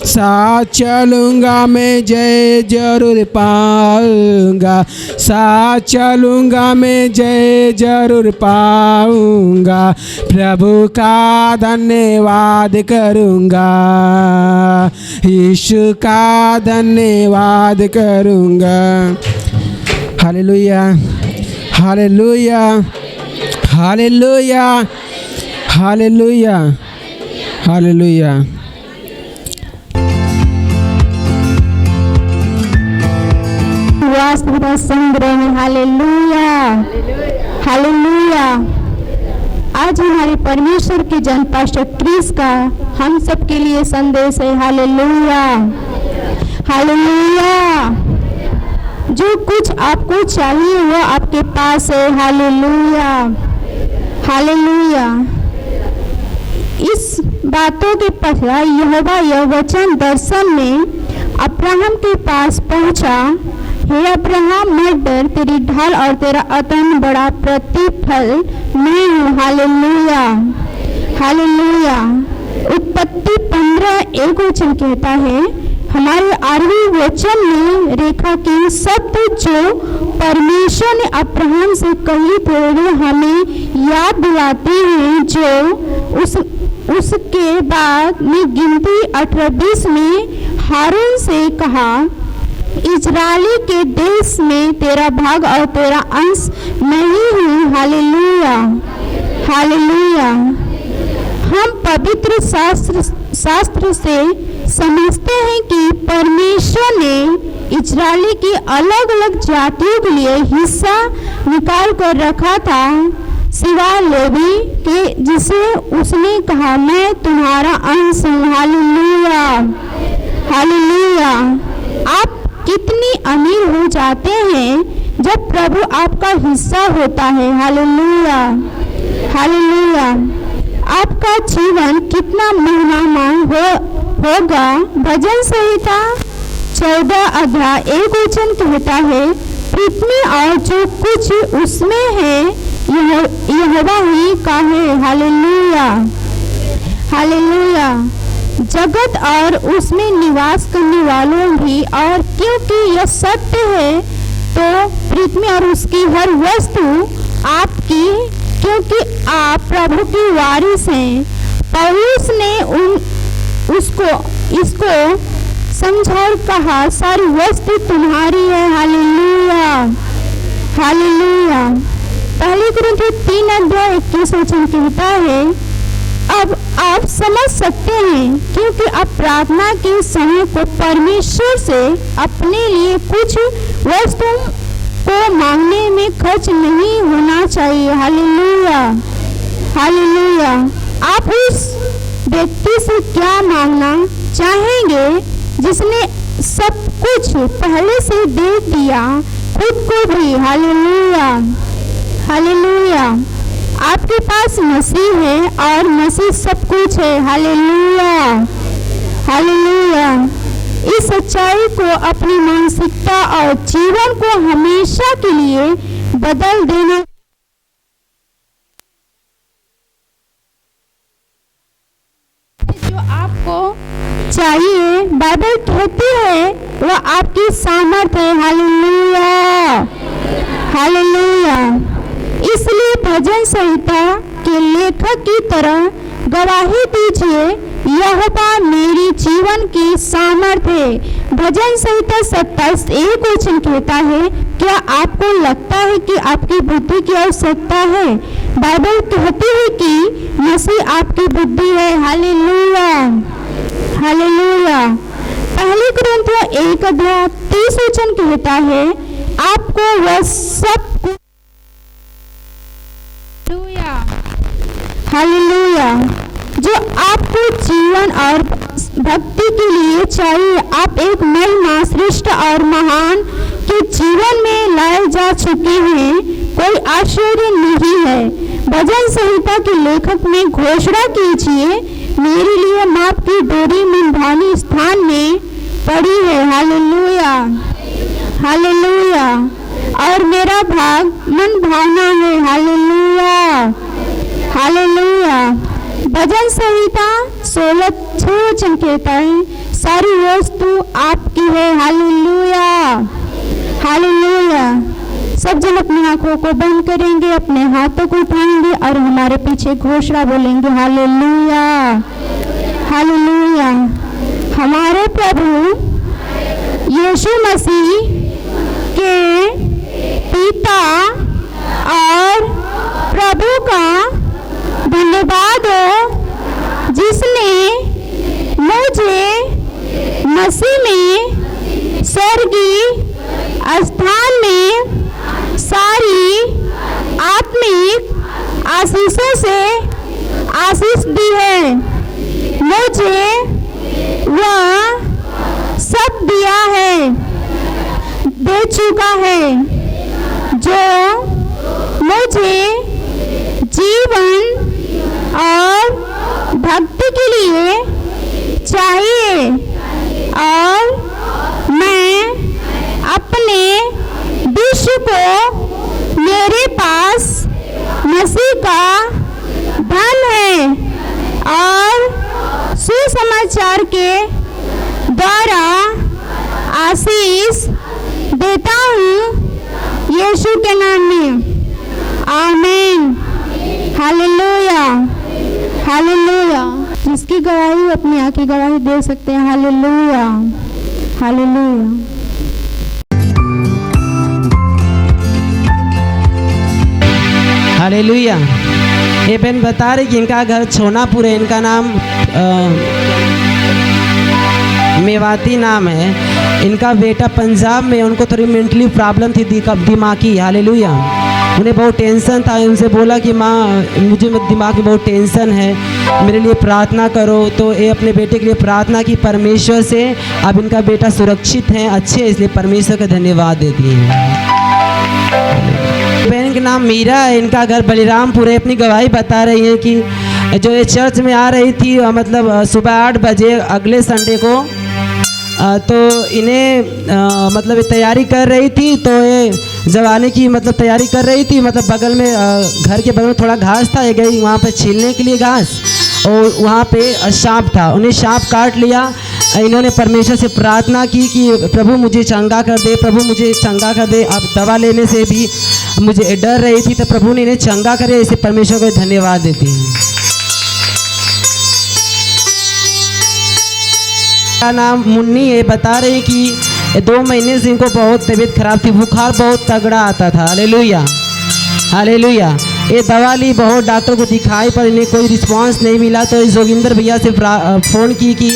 साथ चलूँगा मैं जय जरूर पाऊँगा। साथ चलूँगा मैं जय जरूर पाऊँगा। प्रभु का धन्यवाद करूँगा, यीशु का धन्यवाद करूँगा। Hallelujah, hallelujah, hallelujah, hallelujah, hallelujah. हमारा संग्रह है। Hallelujah, hallelujah. आज हमारे परमेश्वर के जन पास्टर क्रिस का हम सबके लिए संदेश है। Hallelujah, hallelujah. जो कुछ आपको चाहिए वो आपके पास है। Hallelujah, hallelujah. इस बातों के पश्चात यहोवा यह वचन दर्शन में अब्राहम के पास पहुंचा, हे अब्राहम मत डर, तेरी ढाल और तेरा अतन बड़ा प्रतिफल मैं हूँ। Hallelujah, hallelujah. उत्पत्ति 15:1 कहता है, हमारे 8वें वचन में रेखा के शब्द जो परमेश्वर ने अब्राहम से कही थे वे हमें याद दिलाते हैं, जो उसके बाद में गिनती 18:20 में हारून से कहा, इजरायली के देश में तेरा भाग और तेरा अंश मैं ही हूँ। Hallelujah, hallelujah. हम पवित्र शास्त्र से समझते हैं कि परमेश्वर ने इजरायली की अलग अलग जातियों के लिए हिस्सा निकाल कर रखा था, सिवाय लेवी के, जिसे उसने कहा मैं तुम्हारा अंश हूँ। Hallelujah, hallelujah. आप कितनी अमीर हो जाते हैं जब प्रभु आपका हिस्सा होता है। Hallelujah, hallelujah. आपका जीवन कितना महिमामय होगा। भजन संहिता 14:1 कहता है, पृथ्वी और जो कुछ उसमें है यहोवा ही का है। Hallelujah, hallelujah. जगत और उसमें निवास करने वालों भी, और क्योंकि यह सत्य है तो पृथ्वी और उसकी हर वस्तु आपकी, क्योंकि आप प्रभु की वारिस हैं। पौलुस ने इसको समझाकर कहा, सारी वस्तु तुम्हारी है। Hallelujah, hallelujah. पहली कुरिन्थियों 3:21 कहता है, अब आप समझ सकते हैं क्योंकि आप प्रार्थना के समय को परमेश्वर से अपने लिए कुछ वस्तु को मांगने में खर्च नहीं होना चाहिए। Hallelujah, hallelujah. आप उस व्यक्ति से क्या मांगना चाहेंगे जिसने सब कुछ पहले से दे दिया, खुद को भी। Hallelujah, hallelujah. आपके पास मसीह है और मसीह सब कुछ है। Hallelujah, hallelujah. इस सच्चाई को अपनी मानसिकता और जीवन को हमेशा के लिए बदल देना। जो आपको चाहिए, बाइबल कहती है वह आपकी सामर्थ्य है। Hallelujah, hallelujah. इसलिए भजन संहिता के लेखक की तरह गवाही दीजिए, यहोवा मेरी जीवन की सामर्थ्य है। भजन संहिता 27:1 कहता है, क्या आपको लगता है कि आपकी बुद्धि की आवश्यकता है? बाइबल कहती है कि मसीह आपकी बुद्धि है। Hallelujah, hallelujah. पहली कुरिन्थियों 1:30 कहता है, आपको वह सब हालेलुया जो आपको जीवन और भक्ति के लिए चाहिए, आप एक महिमा श्रेष्ठ और महान के जीवन में लाए जा चुके हैं, कोई आश्चर्य नहीं है। भजन संहिता के लेखक में घोषणा कीजिए, मेरे लिए माप की डोरी मनभानी स्थान में पड़ी है। Hallelujah, hallelujah. और मेरा भाग मन भावना है। Hallelujah, hallelujah. भजन संहिता 16:6 कहता है, सारी वस्तु आपकी है। Hallelujah, hallelujah. सब जन अपनी आंखों को बंद करेंगे, अपने हाथों को उठाएंगे और हमारे पीछे घोषणा बोलेंगे। Hallelujah, hallelujah. हमारे प्रभु यीशु मसीह के पिता और प्रभु का धन्यवाद हो जिसने मुझे मसीह में स्वर्गीय स्थान में आशीष दी है, मुझे वह सब दिया है, दे चुका है, जो मुझे जीवन और भक्ति के लिए चाहिए, और मैं अपने विश्व को मेरे पास मसीह का धन है और सुसमाचार के द्वारा आशीष देता हूँ यीशु के नाम में। आमीन। Hallelujah, hallelujah. जिसकी गवाही अपनी आँख की गवाही दे सकते हैं। Hallelujah, hallelujah. हालेलुया। ये बहन बता रही कि इनका घर छोनापुर है, इनका नाम मेवाती नाम है। इनका बेटा पंजाब में, उनको थोड़ी मेंटली प्रॉब्लम थी दिमागी। हालेलुया। उन्हें बहुत टेंशन था। उनसे बोला कि माँ मुझे दिमाग में बहुत टेंशन है, मेरे लिए प्रार्थना करो। तो ये अपने बेटे के लिए प्रार्थना की परमेश्वर से। अब इनका बेटा सुरक्षित है, अच्छे, इसलिए परमेश्वर का धन्यवाद देती हैं। बहन का नाम मीरा है, इनका घर बलिरामपुर है। अपनी गवाही बता रही है कि जो ये चर्च में आ रही थी मतलब सुबह 8 बजे अगले संडे को, तो इन्हें मतलब ये तैयारी कर रही थी। तो ये जब आने की मतलब तैयारी कर रही थी, मतलब बगल में घर के बगल में थोड़ा घास था, ये गई वहाँ पे छीलने के लिए घास, और वहाँ पे सांप था, उन्हें सांप काट लिया। इन्होंने परमेश्वर से प्रार्थना की कि प्रभु मुझे चंगा कर दे, प्रभु मुझे चंगा कर दे। अब दवा लेने से भी मुझे डर रही थी, तो प्रभु ने इन्हें चंगा करे, इसे परमेश्वर को धन्यवाद देती हूँ। का नाम मुन्नी है, बता रहे कि 2 महीने से इनको बहुत तबीयत खराब थी, बुखार बहुत तगड़ा आता था। Hallelujah, hallelujah. ये दवा ली, बहुत डॉक्टर को दिखाई, पर इन्हें कोई रिस्पांस नहीं मिला। तो जोगिंदर भैया से फ़ोन की कि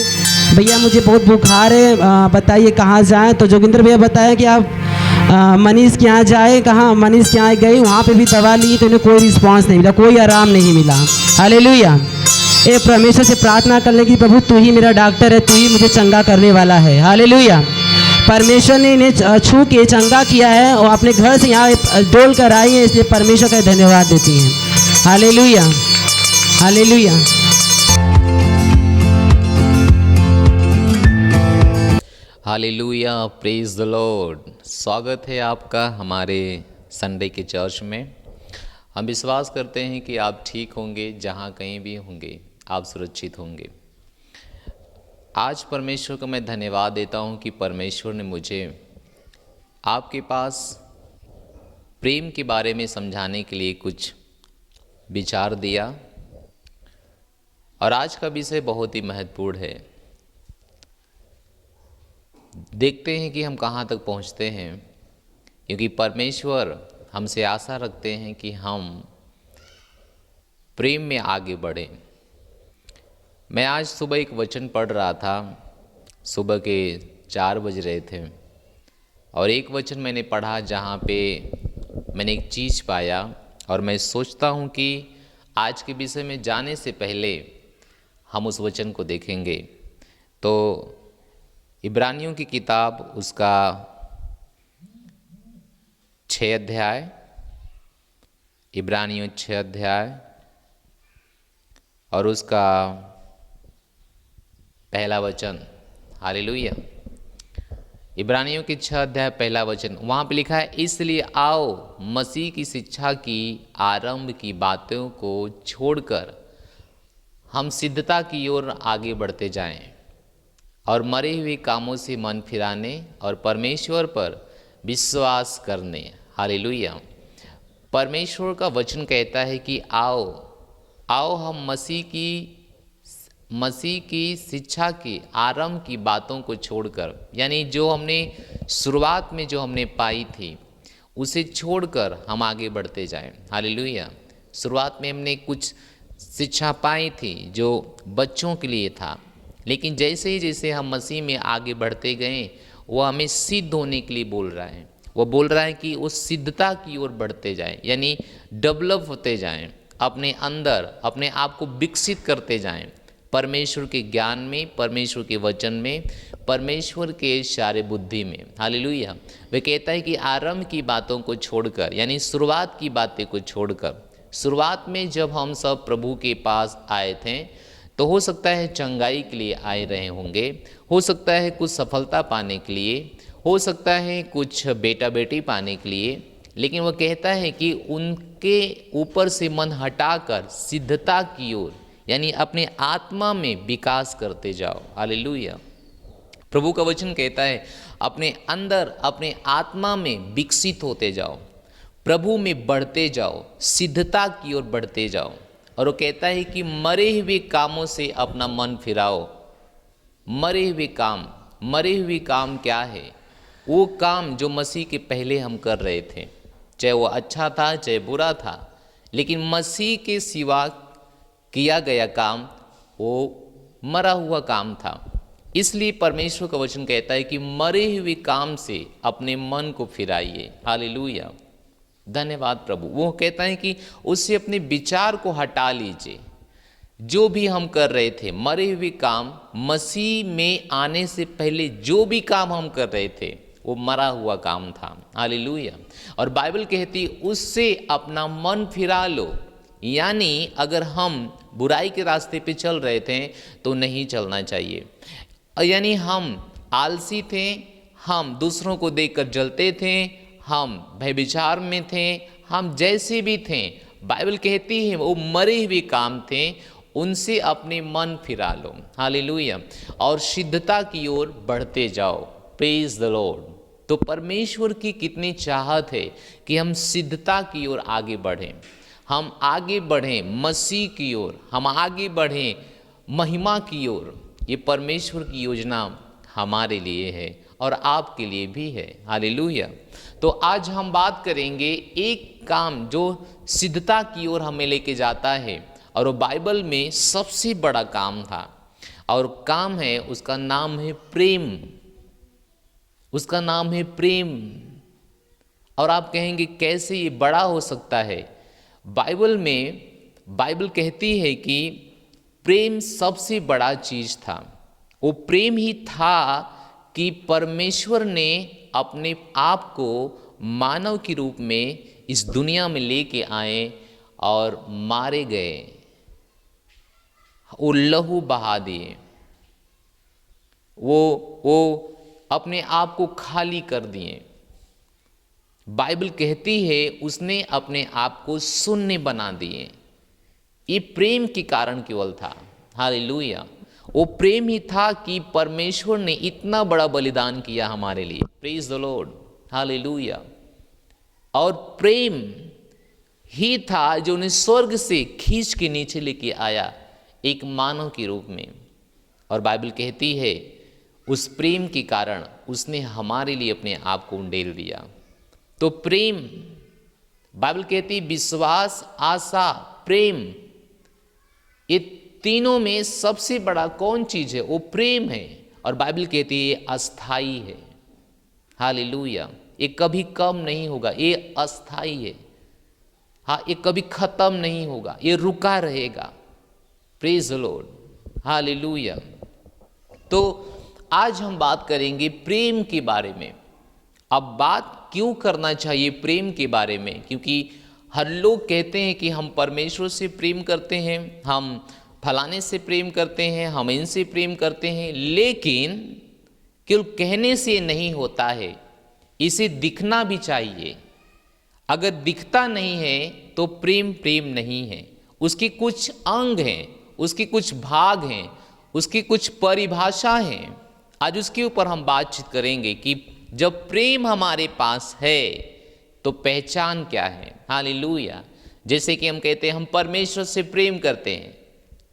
भैया मुझे बहुत बुखार है, बताइए कहाँ जाएं। तो जोगिंदर भैया बताया कि आप मनीष के यहाँ जाए। कहाँ? मनीष के यहाँ गई, वहाँ पे भी दवा ली, तो इन्हें कोई रिस्पांस नहीं मिला, कोई आराम नहीं मिला। हालेलुया। ये परमेश्वर से प्रार्थना करने की, प्रभु तू ही मेरा डॉक्टर है, तू ही मुझे चंगा करने वाला है। हालेलुया। परमेश्वर ने इन्हें छू के चंगा किया है और अपने घर से यहाँ डोल कर आई है, इसलिए परमेश्वर का धन्यवाद देती हैं। Hallelujah, hallelujah. Hallelujah, praise the Lord. स्वागत है आपका हमारे संडे के चर्च में। हम विश्वास करते हैं कि आप ठीक होंगे, जहाँ कहीं भी होंगे आप सुरक्षित होंगे। आज परमेश्वर को मैं धन्यवाद देता हूँ कि परमेश्वर ने मुझे आपके पास प्रेम के बारे में समझाने के लिए कुछ विचार दिया, और आज का विषय बहुत ही महत्वपूर्ण है। देखते हैं कि हम कहाँ तक पहुँचते हैं, क्योंकि परमेश्वर हमसे आशा रखते हैं कि हम प्रेम में आगे बढ़ें। मैं आज सुबह एक वचन पढ़ रहा था, सुबह के 4 बज रहे थे, और एक वचन मैंने पढ़ा जहाँ पे मैंने एक चीज़ पाया, और मैं सोचता हूँ कि आज के विषय में जाने से पहले हम उस वचन को देखेंगे। तो इब्रानियों की किताब उसका 6 अध्याय, इब्रानियों 6 अध्याय और उसका पहला वचन। हालेलुया। इब्रानियों की 6 अध्याय पहला वचन, वहाँ पे लिखा है, इसलिए आओ मसीह की शिक्षा की आरंभ की बातों को छोड़कर हम सिद्धता की ओर आगे बढ़ते जाएं और मरे हुए कामों से मन फिराने और परमेश्वर पर विश्वास करने। हालेलुया। परमेश्वर का वचन कहता है कि आओ आओ हम मसीह की शिक्षा की आरंभ की बातों को छोड़कर, यानी जो हमने शुरुआत में जो हमने पाई थी उसे छोड़कर हम आगे बढ़ते जाएं। हालेलुया। शुरुआत में हमने कुछ शिक्षा पाई थी जो बच्चों के लिए था, लेकिन जैसे हम मसीह में आगे बढ़ते गए, वो हमें सिद्ध होने के लिए बोल रहा है। वो बोल रहा है कि उस सिद्धता की ओर बढ़ते जाएं, यानी डेवलप होते जाएं। अपने अंदर अपने आप को विकसित करते जाएं परमेश्वर के ज्ञान में, परमेश्वर के वचन में, परमेश्वर के सारे बुद्धि में। हालेलुया। वे कहता है कि आरंभ की बातों को छोड़कर, यानी शुरुआत की बातें को छोड़कर, शुरुआत में जब हम सब प्रभु के पास आए थे तो हो सकता है चंगाई के लिए आए रहे होंगे, हो सकता है कुछ सफलता पाने के लिए, हो सकता है कुछ बेटा बेटी पाने के लिए, लेकिन वह कहता है कि उनके ऊपर से मन हटाकर सिद्धता की ओर, यानी अपने आत्मा में विकास करते जाओ। हालेलुया। प्रभु का वचन कहता है अपने अंदर अपने आत्मा में विकसित होते जाओ, प्रभु में बढ़ते जाओ, सिद्धता की ओर बढ़ते जाओ। और वो कहता है कि मरे हुए कामों से अपना मन फिराओ। मरे हुए काम क्या है? वो काम जो मसीह के पहले हम कर रहे थे, चाहे वो अच्छा था चाहे बुरा था, लेकिन मसीह के सिवा किया गया काम वो मरा हुआ काम था। इसलिए परमेश्वर का वचन कहता है कि मरे हुए काम से अपने मन को फिराइए। हालेलुया, धन्यवाद प्रभु। वो कहता है कि उससे अपने विचार को हटा लीजिए। जो भी हम कर रहे थे मरे हुए काम, मसीह में आने से पहले जो भी काम हम कर रहे थे वो मरा हुआ काम था। हालेलुया। और बाइबल कहती उससे अपना मन फिरा लो। यानी अगर हम बुराई के रास्ते पे चल रहे थे तो नहीं चलना चाहिए। यानी हम आलसी थे, हम दूसरों को देखकर जलते थे, हम भयविचार में थे, हम जैसे भी थे, बाइबल कहती है वो मरे हुए काम थे, उनसे अपने मन फिरा लो। हालेलुया। और सिद्धता की ओर बढ़ते जाओ। Praise the Lord. तो परमेश्वर की कितनी चाहत है कि हम सिद्धता की ओर आगे बढ़ें, हम आगे बढ़ें मसीह की ओर, हम आगे बढ़ें महिमा की ओर। ये परमेश्वर की योजना हमारे लिए है और आपके लिए भी है। हालेलुया। तो आज हम बात करेंगे एक काम जो सिद्धता की ओर हमें लेके जाता है, और वो बाइबल में सबसे बड़ा काम था, और काम है, उसका नाम है प्रेम। उसका नाम है प्रेम। और आप कहेंगे कैसे ये बड़ा हो सकता है? बाइबल कहती है कि प्रेम सबसे बड़ा चीज था। वो प्रेम ही था कि परमेश्वर ने अपने आप को मानव के रूप में इस दुनिया में लेके आए और मारे गए, वो लहू बहा दिए, वो अपने आप को खाली कर दिए। बाइबल कहती है उसने अपने आप को शून्य बना दिए। ये प्रेम के कारण केवल था। हालेलुया। वो प्रेम ही था कि परमेश्वर ने इतना बड़ा बलिदान किया हमारे लिए। Praise the Lord. हालेलुया। और प्रेम ही था जो उन्हें स्वर्ग से खींच के नीचे लेके आया एक मानव के रूप में। और बाइबल कहती है उस प्रेम के कारण उसने हमारे लिए अपने आप को उंडेल दिया। तो प्रेम, बाइबल कहती विश्वास, आशा, प्रेम, ये तीनों में सबसे बड़ा कौन चीज है? वो प्रेम है। और बाइबल कहती है ये अस्थाई है। हालेलुया। ये कभी कम नहीं होगा, ये अस्थाई है। हाँ, ये कभी खत्म नहीं होगा, ये रुका रहेगा। Praise the Lord. हालेलुया। तो आज हम बात करेंगे प्रेम के बारे में। अब बात क्यों करना चाहिए प्रेम के बारे में? क्योंकि हर लोग कहते हैं कि हम परमेश्वर से प्रेम करते हैं, हम फलाने से प्रेम करते हैं, हम इनसे प्रेम करते हैं, लेकिन केवल कहने से नहीं होता है, इसे दिखना भी चाहिए। अगर दिखता नहीं है तो प्रेम प्रेम नहीं है। उसके कुछ अंग हैं, उसके कुछ भाग हैं, उसकी कुछ परिभाषा हैं। आज उसके ऊपर हम बातचीत करेंगे कि जब प्रेम हमारे पास है तो पहचान क्या है। हालेलुया। जैसे कि हम कहते हैं हम परमेश्वर से प्रेम करते हैं,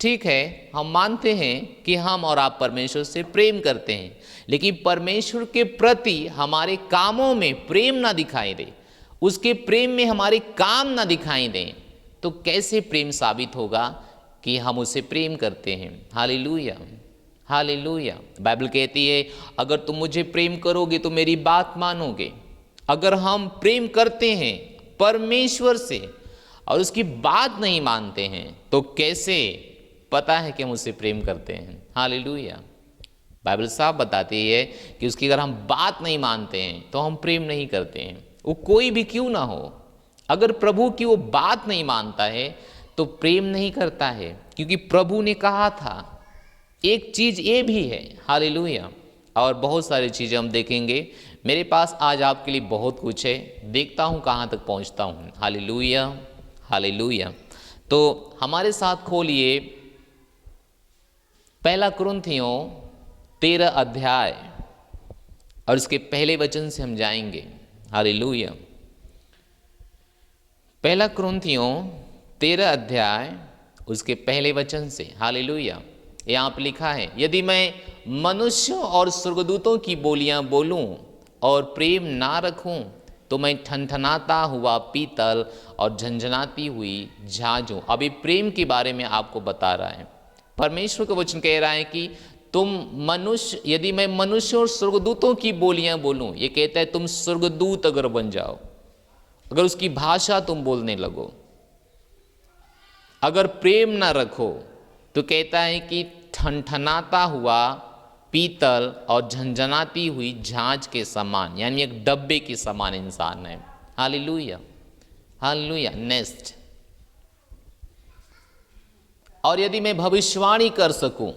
ठीक है, हम मानते हैं कि हम और आप परमेश्वर से प्रेम करते हैं, लेकिन परमेश्वर के प्रति हमारे कामों में प्रेम ना दिखाई दे, उसके प्रेम में हमारे काम ना दिखाई दें, तो कैसे प्रेम साबित होगा कि हम उसे प्रेम करते हैं? हालेलुया। हालेलुया। बाइबल कहती है अगर तुम मुझे प्रेम करोगे तो मेरी बात मानोगे। अगर हम प्रेम करते हैं परमेश्वर से और उसकी बात नहीं मानते हैं तो कैसे पता है कि हम उससे प्रेम करते हैं? हालेलुया। बाइबल साफ बताती है कि उसकी अगर हम बात नहीं मानते हैं तो हम प्रेम नहीं करते हैं। वो कोई भी क्यों ना हो, अगर प्रभु की वो बात नहीं मानता है तो प्रेम नहीं करता है, क्योंकि प्रभु ने कहा था। एक चीज ये भी है, हालेलुया, और बहुत सारी चीजें हम देखेंगे। मेरे पास आज आपके लिए बहुत कुछ है, देखता हूं कहां तक पहुंचता हूं। Hallelujah, hallelujah. तो हमारे साथ खोलिए पहला कुरिन्थियों 13 अध्याय और इसके पहले वचन से हम जाएंगे। हालेलुया। पहला कुरिन्थियों 13 अध्याय उसके पहले वचन से। हालेलुया। यहाँ पर लिखा है, यदि मैं मनुष्यों और स्वर्गदूतों की बोलियां बोलूं और प्रेम ना रखूं तो मैं ठनठनाता हुआ पीतल और झंझनाती हुई झांझ हूं। अभी प्रेम के बारे में आपको बता रहा है। परमेश्वर का वचन कह रहा है कि तुम मनुष्य, यदि मैं मनुष्य और स्वर्गदूतों की बोलियां बोलूं, ये कहता है तुम स्वर्गदूत अगर बन जाओ, अगर उसकी भाषा तुम बोलने लगो, अगर प्रेम ना रखो तो कहता है कि ठनठनाता हुआ पीतल और झंझनाती हुई झांझ के समान, यानी एक डब्बे के समान इंसान है। Hallelujah, hallelujah. नेक्स्ट, और यदि मैं भविष्यवाणी कर सकूं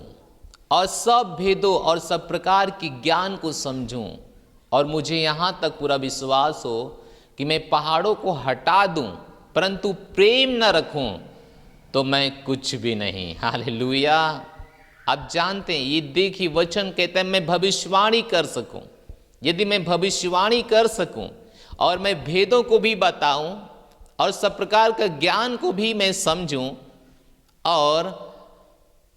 और सब भेदों और सब प्रकार की ज्ञान को समझूं और मुझे यहां तक पूरा विश्वास हो कि मैं पहाड़ों को हटा दूं परंतु प्रेम न रखूं तो मैं कुछ भी नहीं। हालेलुया। आप जानते हैं, ये देखिए वचन कहता है मैं भविष्यवाणी कर सकूं, यदि मैं भविष्यवाणी कर सकूं और मैं भेदों को भी बताऊं और सब प्रकार का ज्ञान को भी मैं समझूं और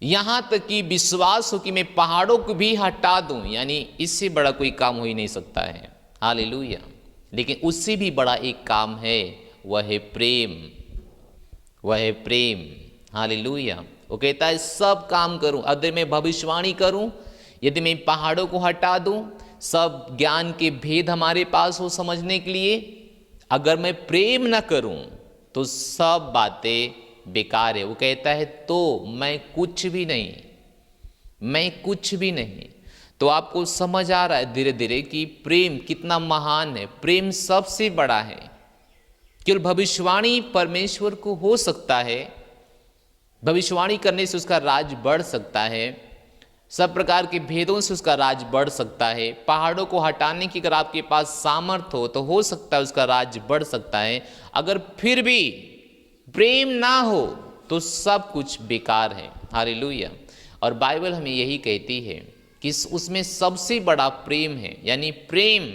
यहां तक कि विश्वास हो कि मैं पहाड़ों को भी हटा दूं, यानी इससे बड़ा कोई काम हो ही नहीं सकता है। हालेलुया। लेकिन उससे भी बड़ा एक काम है, वह है प्रेम, वह है प्रेम। हालेलुया। वो कहता है सब काम करूं, यदि मैं भविष्यवाणी करूं, यदि मैं पहाड़ों को हटा दूं, सब ज्ञान के भेद हमारे पास हो समझने के लिए, अगर मैं प्रेम न करूं तो सब बातें बेकार है। वो कहता है तो मैं कुछ भी नहीं, मैं कुछ भी नहीं। तो आपको समझ आ रहा है धीरे धीरे कि प्रेम कितना महान है, प्रेम सबसे बड़ा है। केवल भविष्यवाणी परमेश्वर को हो सकता है, भविष्यवाणी करने से उसका राज बढ़ सकता है, सब प्रकार के भेदों से उसका राज बढ़ सकता है, पहाड़ों को हटाने की अगर आपके पास सामर्थ्य हो सकता है उसका राज बढ़ सकता है। अगर फिर भी प्रेम ना हो तो सब कुछ बेकार है। हालेलुया। और बाइबल हमें यही कहती है कि उसमें सबसे बड़ा प्रेम है, यानी प्रेम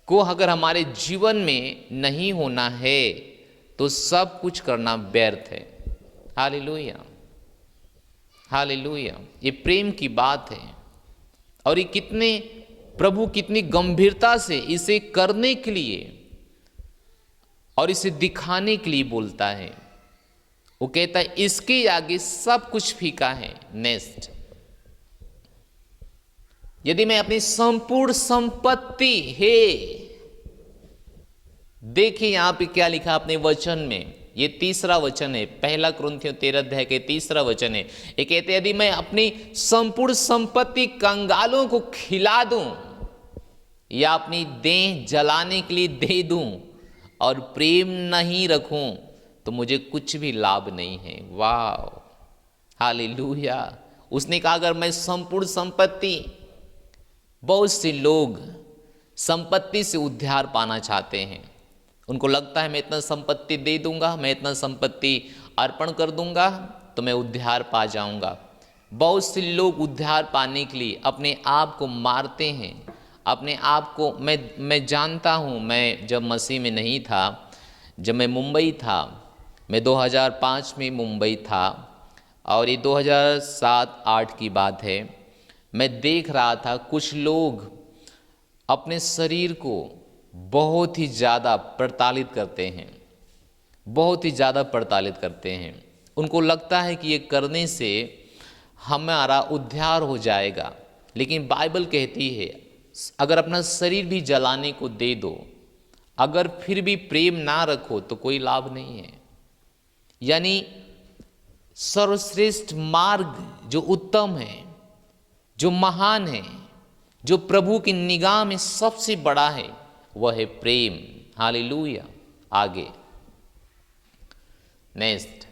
को अगर हमारे जीवन में नहीं होना है तो सब कुछ करना व्यर्थ है। Hallelujah, hallelujah. ये प्रेम की बात है और ये कितने प्रभु कितनी गंभीरता से इसे करने के लिए और इसे दिखाने के लिए बोलता है। वो कहता है इसके आगे सब कुछ फीका है। नेक्स्ट, यदि मैं अपनी संपूर्ण संपत्ति है, देखिए यहां पे क्या लिखा अपने वचन में, ये तीसरा वचन है, पहला कुरिन्थियों 13 अध्याय के तीसरा वचन है। ये कहते यदि मैं अपनी संपूर्ण संपत्ति कंगालों को खिला दूं या अपनी देह जलाने के लिए दे दूं और प्रेम नहीं रखूं तो मुझे कुछ भी लाभ नहीं है। वाह, हालेलुया। उसने कहा अगर मैं संपूर्ण संपत्ति, बहुत से लोग संपत्ति से उद्धार पाना चाहते हैं, उनको लगता है मैं इतना संपत्ति दे दूंगा, मैं इतना संपत्ति अर्पण कर दूंगा तो मैं उद्धार पा जाऊंगा। बहुत से लोग उद्धार पाने के लिए अपने आप को मारते हैं, अपने आप को, मैं जानता हूं, मैं जब मसीह में नहीं था, जब मैं मुंबई था, मैं 2005 में मुंबई था और ये 2007-8 की बात है, मैं देख रहा था कुछ लोग अपने शरीर को बहुत ही ज़्यादा प्रताड़ित करते हैं, बहुत ही ज़्यादा प्रताड़ित करते हैं। उनको लगता है कि ये करने से हमारा उद्धार हो जाएगा, लेकिन बाइबल कहती है अगर अपना शरीर भी जलाने को दे दो, अगर फिर भी प्रेम ना रखो तो कोई लाभ नहीं है। यानी सर्वश्रेष्ठ मार्ग जो उत्तम है, जो महान है, जो प्रभु की निगाह में सबसे बड़ा है, वह है प्रेम। हालेलुया। आगे नेक्स्ट,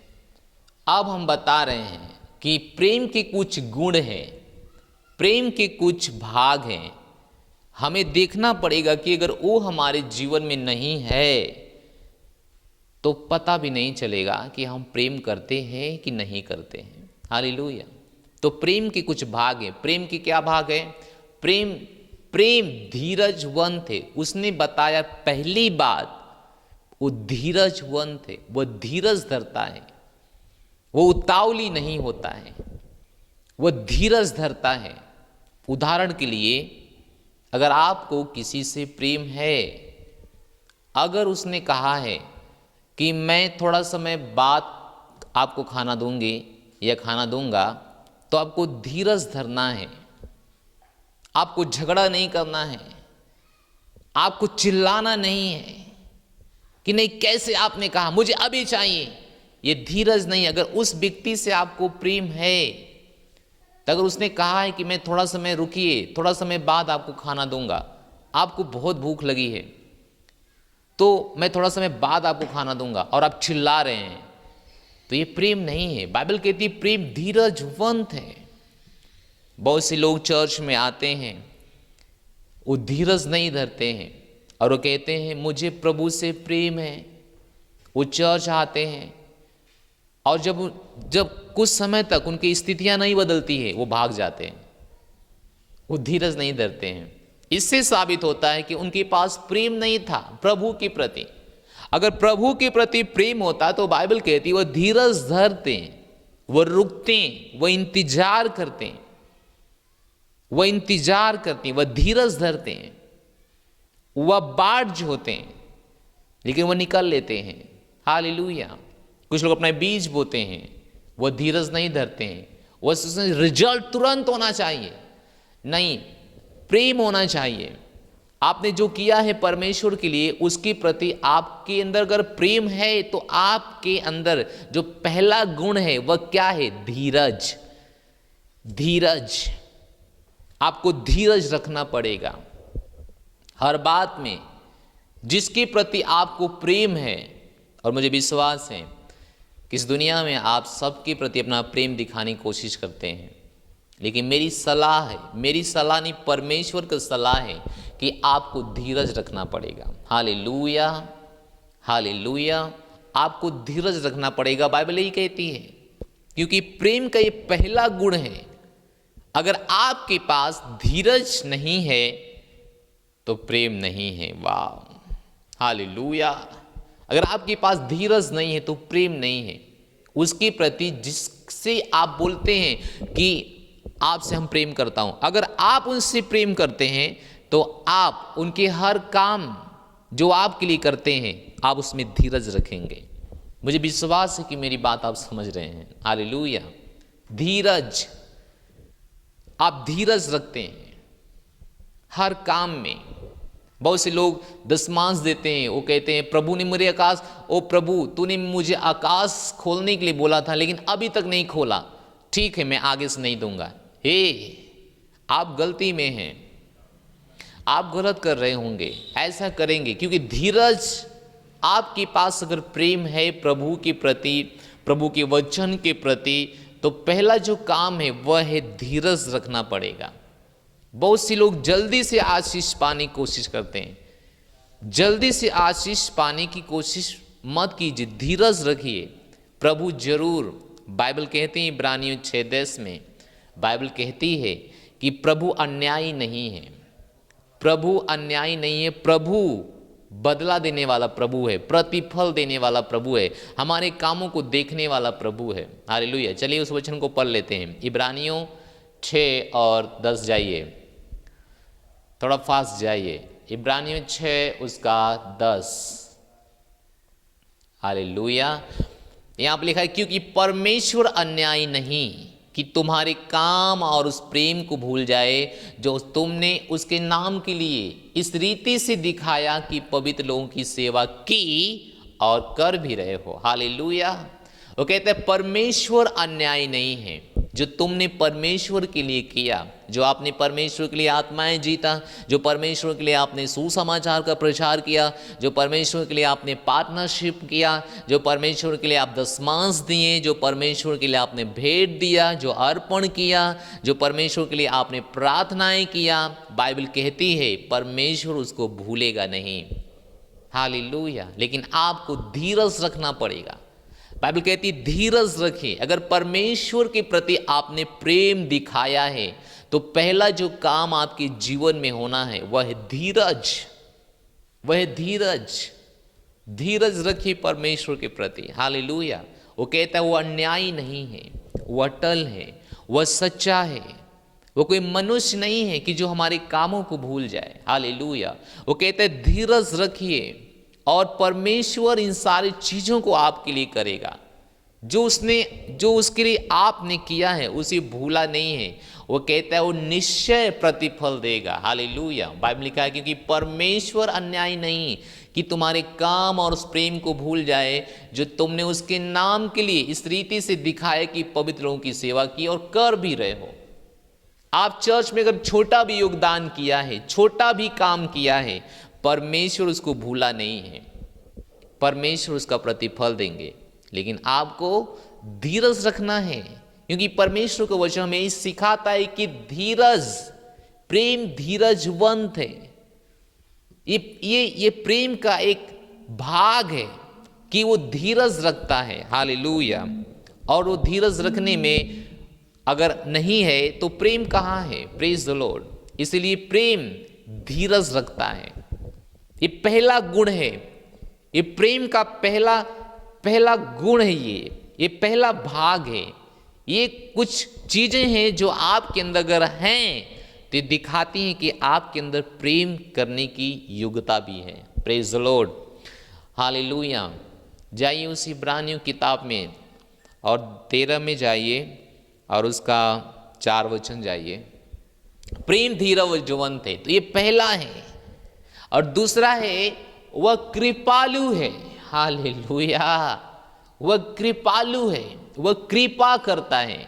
अब हम बता रहे हैं कि प्रेम के कुछ गुण हैं, प्रेम के कुछ भाग हैं। हमें देखना पड़ेगा कि अगर वो हमारे जीवन में नहीं है तो पता भी नहीं चलेगा कि हम प्रेम करते हैं कि नहीं करते हैं। हालेलुया। तो प्रेम के कुछ भाग हैं। प्रेम के क्या भाग हैं? प्रेम धीरजवंत है। उसने बताया पहली बात, वो धीरजवंत है, वो धीरज धरता है, वो उतावली नहीं होता है, वो धीरज धरता है। उदाहरण के लिए, अगर आपको किसी से प्रेम है, अगर उसने कहा है कि मैं थोड़ा समय बाद आपको खाना दूंगी या खाना दूंगा, तो आपको धीरज धरना है, आपको झगड़ा नहीं करना है, आपको चिल्लाना नहीं है कि नहीं कैसे आपने कहा, मुझे अभी चाहिए। ये धीरज नहीं। अगर उस व्यक्ति से आपको प्रेम है, तो अगर उसने कहा है कि मैं थोड़ा समय रुकिए, थोड़ा समय बाद आपको खाना दूंगा, आपको बहुत भूख लगी है तो मैं थोड़ा समय बाद आपको खाना दूंगा, और आप चिल्ला रहे हैं, तो ये प्रेम नहीं है। बाइबल कहती है प्रेम धीरजवंत है। बहुत से लोग चर्च में आते हैं, वो धीरज नहीं धरते हैं और वो कहते हैं मुझे प्रभु से प्रेम है। वो चर्च आते हैं और जब कुछ समय तक उनकी स्थितियां नहीं बदलती है, वो भाग जाते हैं, वो धीरज नहीं धरते हैं। इससे साबित होता है कि उनके पास प्रेम नहीं था प्रभु के प्रति। अगर प्रभु के प्रति प्रेम होता तो बाइबल कहती है वह धीरज धरते, वह रुकते, वह इंतजार करते, वह धीरज धरते हैं, वह बाढ़ होते हैं, लेकिन वह निकल लेते हैं। हालेलुया। कुछ लोग अपना बीज बोते हैं, वह धीरज नहीं धरते हैं, वह रिजल्ट तुरंत होना चाहिए। नहीं, प्रेम होना चाहिए। आपने जो किया है परमेश्वर के लिए, उसके प्रति आपके अंदर अगर प्रेम है तो आपके अंदर जो पहला गुण है वह क्या है? धीरज। धीरज, आपको धीरज रखना पड़ेगा हर बात में। जिसके प्रति आपको प्रेम है, और मुझे विश्वास है कि इस दुनिया में आप सबके प्रति अपना प्रेम दिखाने की कोशिश करते हैं, लेकिन मेरी सलाह है, मेरी सलाह नहीं, परमेश्वर की सलाह है कि आपको धीरज रखना पड़ेगा। Hallelujah, hallelujah. आपको धीरज रखना पड़ेगा, बाइबल यही कहती है, क्योंकि प्रेम का ये पहला गुण है। अगर आपके पास धीरज नहीं है तो प्रेम नहीं है। वाह, हालेलुया। अगर आपके पास धीरज नहीं है तो प्रेम नहीं है उसके प्रति, जिससे आप बोलते हैं कि आपसे हम प्रेम करता हूं। अगर आप उनसे प्रेम करते हैं तो आप उनके हर काम जो आपके लिए करते हैं, आप उसमें धीरज रखेंगे। मुझे विश्वास है कि मेरी बात आप समझ रहे हैं। हालेलुया। धीरज, आप धीरज रखते हैं हर काम में। बहुत से लोग दशमांश देते हैं, वो कहते हैं प्रभु ने मेरे आकाश, ओ प्रभु तूने मुझे आकाश खोलने के लिए बोला था लेकिन अभी तक नहीं खोला, ठीक है मैं आगे से नहीं दूंगा। हे, आप गलती में हैं, आप गलत कर रहे होंगे, ऐसा करेंगे क्योंकि धीरज आपके पास अगर प्रेम है प्रभु के प्रति, प्रभु के वचन के प्रति, तो पहला जो काम है वह है धीरज रखना पड़ेगा। बहुत से लोग जल्दी से आशीष पाने की कोशिश करते हैं। जल्दी से आशीष पाने की कोशिश मत कीजिए, धीरज रखिए। प्रभु जरूर, बाइबल कहती है इब्रानियों 6:10 में, बाइबल कहती है कि प्रभु अन्यायी नहीं है, प्रभु अन्यायी नहीं है, प्रभु बदला देने वाला प्रभु है, प्रतिफल देने वाला प्रभु है, हमारे कामों को देखने वाला प्रभु है। हालेलुया। चलिए उस वचन को पढ़ लेते हैं। इब्रानियों 6 और 10 जाइए, थोड़ा फास्ट जाइए। इब्रानियों 6 उसका 10। हालेलुया। यहाँ पर लिखा है क्योंकि परमेश्वर अन्यायी नहीं, कि तुम्हारे काम और उस प्रेम को भूल जाए जो तुमने उसके नाम के लिए इस रीति से दिखाया कि पवित्र लोगों की सेवा की और कर भी रहे हो। हालेलुया। वो कहते हैं परमेश्वर अन्यायी नहीं है। जो तुमने परमेश्वर के लिए किया, जो आपने परमेश्वर के लिए आत्माएं जीता, जो परमेश्वर के लिए आपने सुसमाचार का प्रचार किया, जो परमेश्वर के लिए आपने पार्टनरशिप किया, जो परमेश्वर के लिए आप दशमांश दिए, जो परमेश्वर के लिए आपने भेंट दिया, जो अर्पण किया, जो परमेश्वर के लिए आपने प्रार्थनाएं किया, बाइबल कहती है परमेश्वर उसको भूलेगा नहीं। हालेलुया। लेकिन आपको धीरज रखना पड़ेगा। बाइबल कहती धीरज रखें। अगर परमेश्वर के प्रति आपने प्रेम दिखाया है तो पहला जो काम आपके जीवन में होना है वह है धीरज। वह धीरज। धीरज रखिए परमेश्वर के प्रति। हालेलुया। वो कहता है वो अन्यायी नहीं है, वो अटल है, वह सच्चा है, वो कोई मनुष्य नहीं है कि जो हमारे कामों को भूल जाए। हालेलुया। वो कहता है धीरज रखिए और परमेश्वर इन सारी चीज़ों को आपके लिए करेगा। जो उसके लिए आपने किया है उसे भूला नहीं है। वो कहता है वो निश्चय प्रतिफल देगा। हालेलुया। बाइबल लिखा है क्योंकि परमेश्वर अन्यायी नहीं कि तुम्हारे काम और उस प्रेम को भूल जाए जो तुमने उसके नाम के लिए इस रीति से दिखाया कि पवित्र लोगों की सेवा की और कर भी रहे हो। आप चर्च में अगर छोटा भी योगदान किया है, छोटा भी काम किया है, परमेश्वर उसको भूला नहीं है। परमेश्वर उसका प्रतिफल देंगे। लेकिन आपको धीरज रखना है क्योंकि परमेश्वर का वचन हमें सिखाता है कि धीरज, प्रेम धीरजवंत है। ये प्रेम का एक भाग है कि वो धीरज रखता है। हालेलुया। और वो धीरज रखने में अगर नहीं है तो प्रेम कहाँ है? Praise the Lord. इसलिए प्रेम धीरज रखता है। ये पहला गुण है। ये प्रेम का पहला गुण है। ये पहला भाग है। ये कुछ चीजें हैं जो आपके अंदर अगर हैं तो ये दिखाती हैं कि आपके अंदर प्रेम करने की योग्यता भी है। Praise the Lord. हालेलुया। जाइए उस इब्रानियों किताब में और 13 में जाइए और उसका 4 वचन जाइए। प्रेम धीरजवंत है, तो ये पहला है। और दूसरा है वह कृपालु है। हालेलुया। वह कृपालु है, वह कृपा करता है।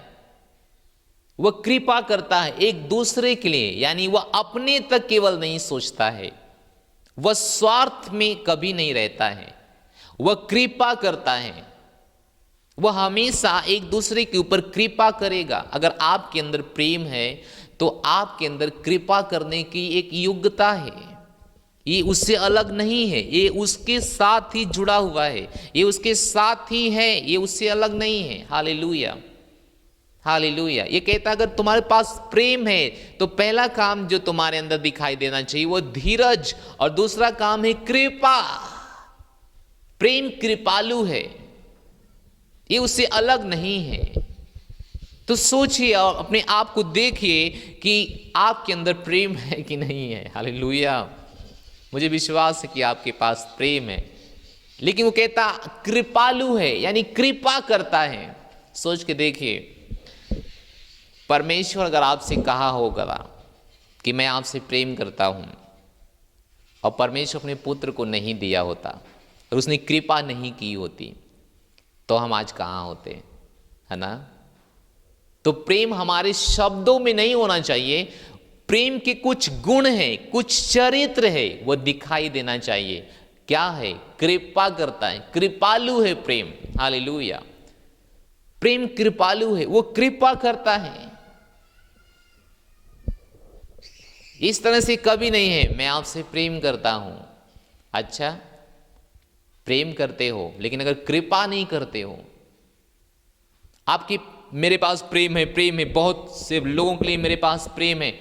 वह कृपा करता है एक दूसरे के लिए, यानी वह अपने तक केवल नहीं सोचता है, वह स्वार्थ में कभी नहीं रहता है। वह कृपा करता है, वह हमेशा एक दूसरे के ऊपर कृपा करेगा। अगर आपके अंदर प्रेम है तो आपके अंदर कृपा करने की एक योग्यता है। ये उससे अलग नहीं है, ये उसके साथ ही जुड़ा हुआ है, ये उसके साथ ही है, ये उससे अलग नहीं है। हालेलुया। हालेलुया। ये कहता अगर तुम्हारे पास प्रेम है तो पहला काम जो तुम्हारे अंदर दिखाई देना चाहिए वो धीरज, और दूसरा काम है कृपा। प्रेम कृपालु है, ये उससे अलग नहीं है। तो सोचिए और अपने आप को देखिए कि आपके अंदर प्रेम है कि नहीं है। हालेलुया। मुझे विश्वास है कि आपके पास प्रेम है, लेकिन वो कहता कृपालु है, यानी कृपा करता है। सोच के देखिए, परमेश्वर अगर आपसे कहा होगा कि मैं आपसे प्रेम करता हूं, और परमेश्वर अपने पुत्र को नहीं दिया होता और उसने कृपा नहीं की होती, तो हम आज कहाँ होते, है ना? तो प्रेम हमारे शब्दों में नहीं होना चाहिए। प्रेम के कुछ गुण हैं, कुछ चरित्र है, वो दिखाई देना चाहिए। क्या है? कृपा करता है, कृपालु है प्रेम। हालेलुया। प्रेम कृपालु है, वो कृपा करता है। इस तरह से कभी नहीं है मैं आपसे प्रेम करता हूं। अच्छा, प्रेम करते हो लेकिन अगर कृपा नहीं करते हो, आपकी मेरे पास प्रेम है, बहुत से लोगों के लिए मेरे पास प्रेम है,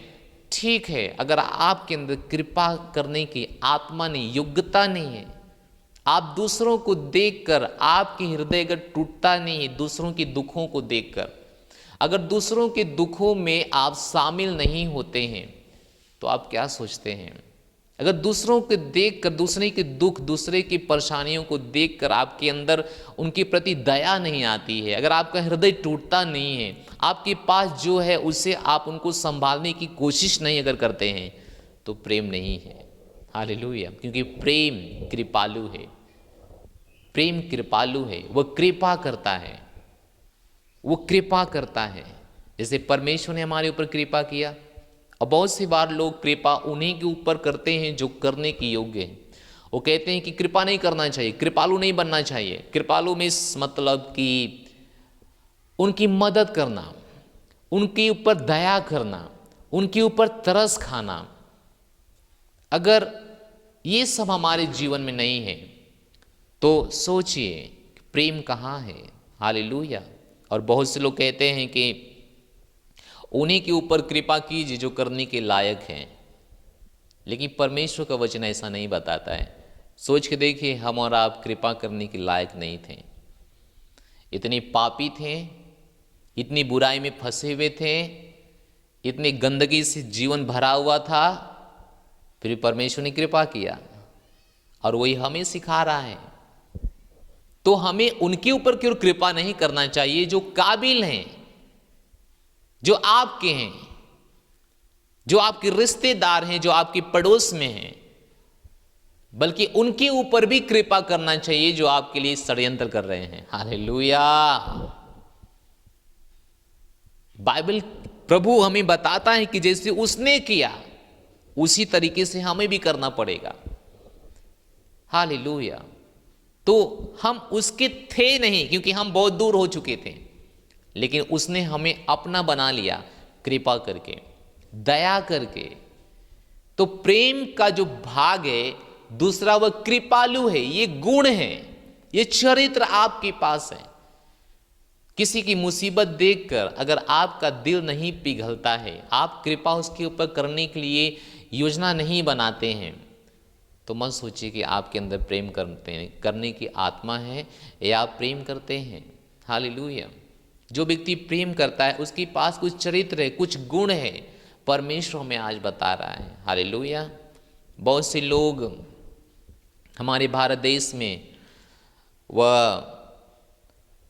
ठीक है। अगर आपके अंदर कृपा करने की आत्मा नहीं, योग्यता नहीं है, आप दूसरों को देखकर आपके हृदय अगर टूटता नहीं है, दूसरों के दुखों को देखकर, अगर दूसरों के दुखों में आप शामिल नहीं होते हैं, तो आप क्या सोचते हैं? अगर दूसरों को देखकर, दूसरे के दुख, दूसरे की परेशानियों को देखकर आपके अंदर उनके प्रति दया नहीं आती है, अगर आपका हृदय टूटता नहीं है, आपके पास जो है उससे आप उनको संभालने की कोशिश नहीं अगर करते हैं, तो प्रेम नहीं है। हालेलुया। क्योंकि प्रेम कृपालु है, प्रेम कृपालु है, वह कृपा करता है, वो कृपा करता है। जैसे परमेश्वर ने हमारे ऊपर कृपा किया, और बहुत सी बार लोग कृपा उन्हीं के ऊपर करते हैं जो करने के योग्य हैं। वो कहते हैं कि कृपा नहीं करना चाहिए, कृपालु नहीं बनना चाहिए। कृपालु में मतलब कि उनकी मदद करना, उनके ऊपर दया करना, उनके ऊपर तरस खाना। अगर ये सब हमारे जीवन में नहीं है तो सोचिए प्रेम कहाँ है। हालेलुया। और बहुत से लोग कहते हैं कि उन्हीं के ऊपर कृपा कीजिए जो करने के लायक हैं, लेकिन परमेश्वर का वचन ऐसा नहीं बताता है। सोच के देखिए, हम और आप कृपा करने के लायक नहीं थे, इतने पापी थे, इतनी बुराई में फंसे हुए थे, इतनी गंदगी से जीवन भरा हुआ था, फिर परमेश्वर ने कृपा किया और वही हमें सिखा रहा है। तो हमें उनके ऊपर क्यों कृपा नहीं करना चाहिए जो काबिल हैं, जो आपके हैं, जो आपके रिश्तेदार हैं, जो आपके पड़ोस में हैं, बल्कि उनके ऊपर भी कृपा करना चाहिए जो आपके लिए षड्यंत्र कर रहे हैं। हालेलुया। बाइबल, प्रभु हमें बताता है कि जैसे उसने किया उसी तरीके से हमें भी करना पड़ेगा। हालेलुया। तो हम उसके थे नहीं, क्योंकि हम बहुत दूर हो चुके थे, लेकिन उसने हमें अपना बना लिया कृपा करके, दया करके। तो प्रेम का जो भाग है दूसरा, वह कृपालु है। ये गुण है, ये चरित्र आपके पास है। किसी की मुसीबत देखकर अगर आपका दिल नहीं पिघलता है, आप कृपा उसके ऊपर करने के लिए योजना नहीं बनाते हैं, तो मत सोचिए कि आपके अंदर प्रेम करने की आत्मा है या आप प्रेम करते हैं। हालेलुया। जो व्यक्ति प्रेम करता है उसके पास कुछ चरित्र है, कुछ गुण है, परमेश्वर हमें आज बता रहा है। हालेलुया। बहुत से लोग हमारे भारत देश में वह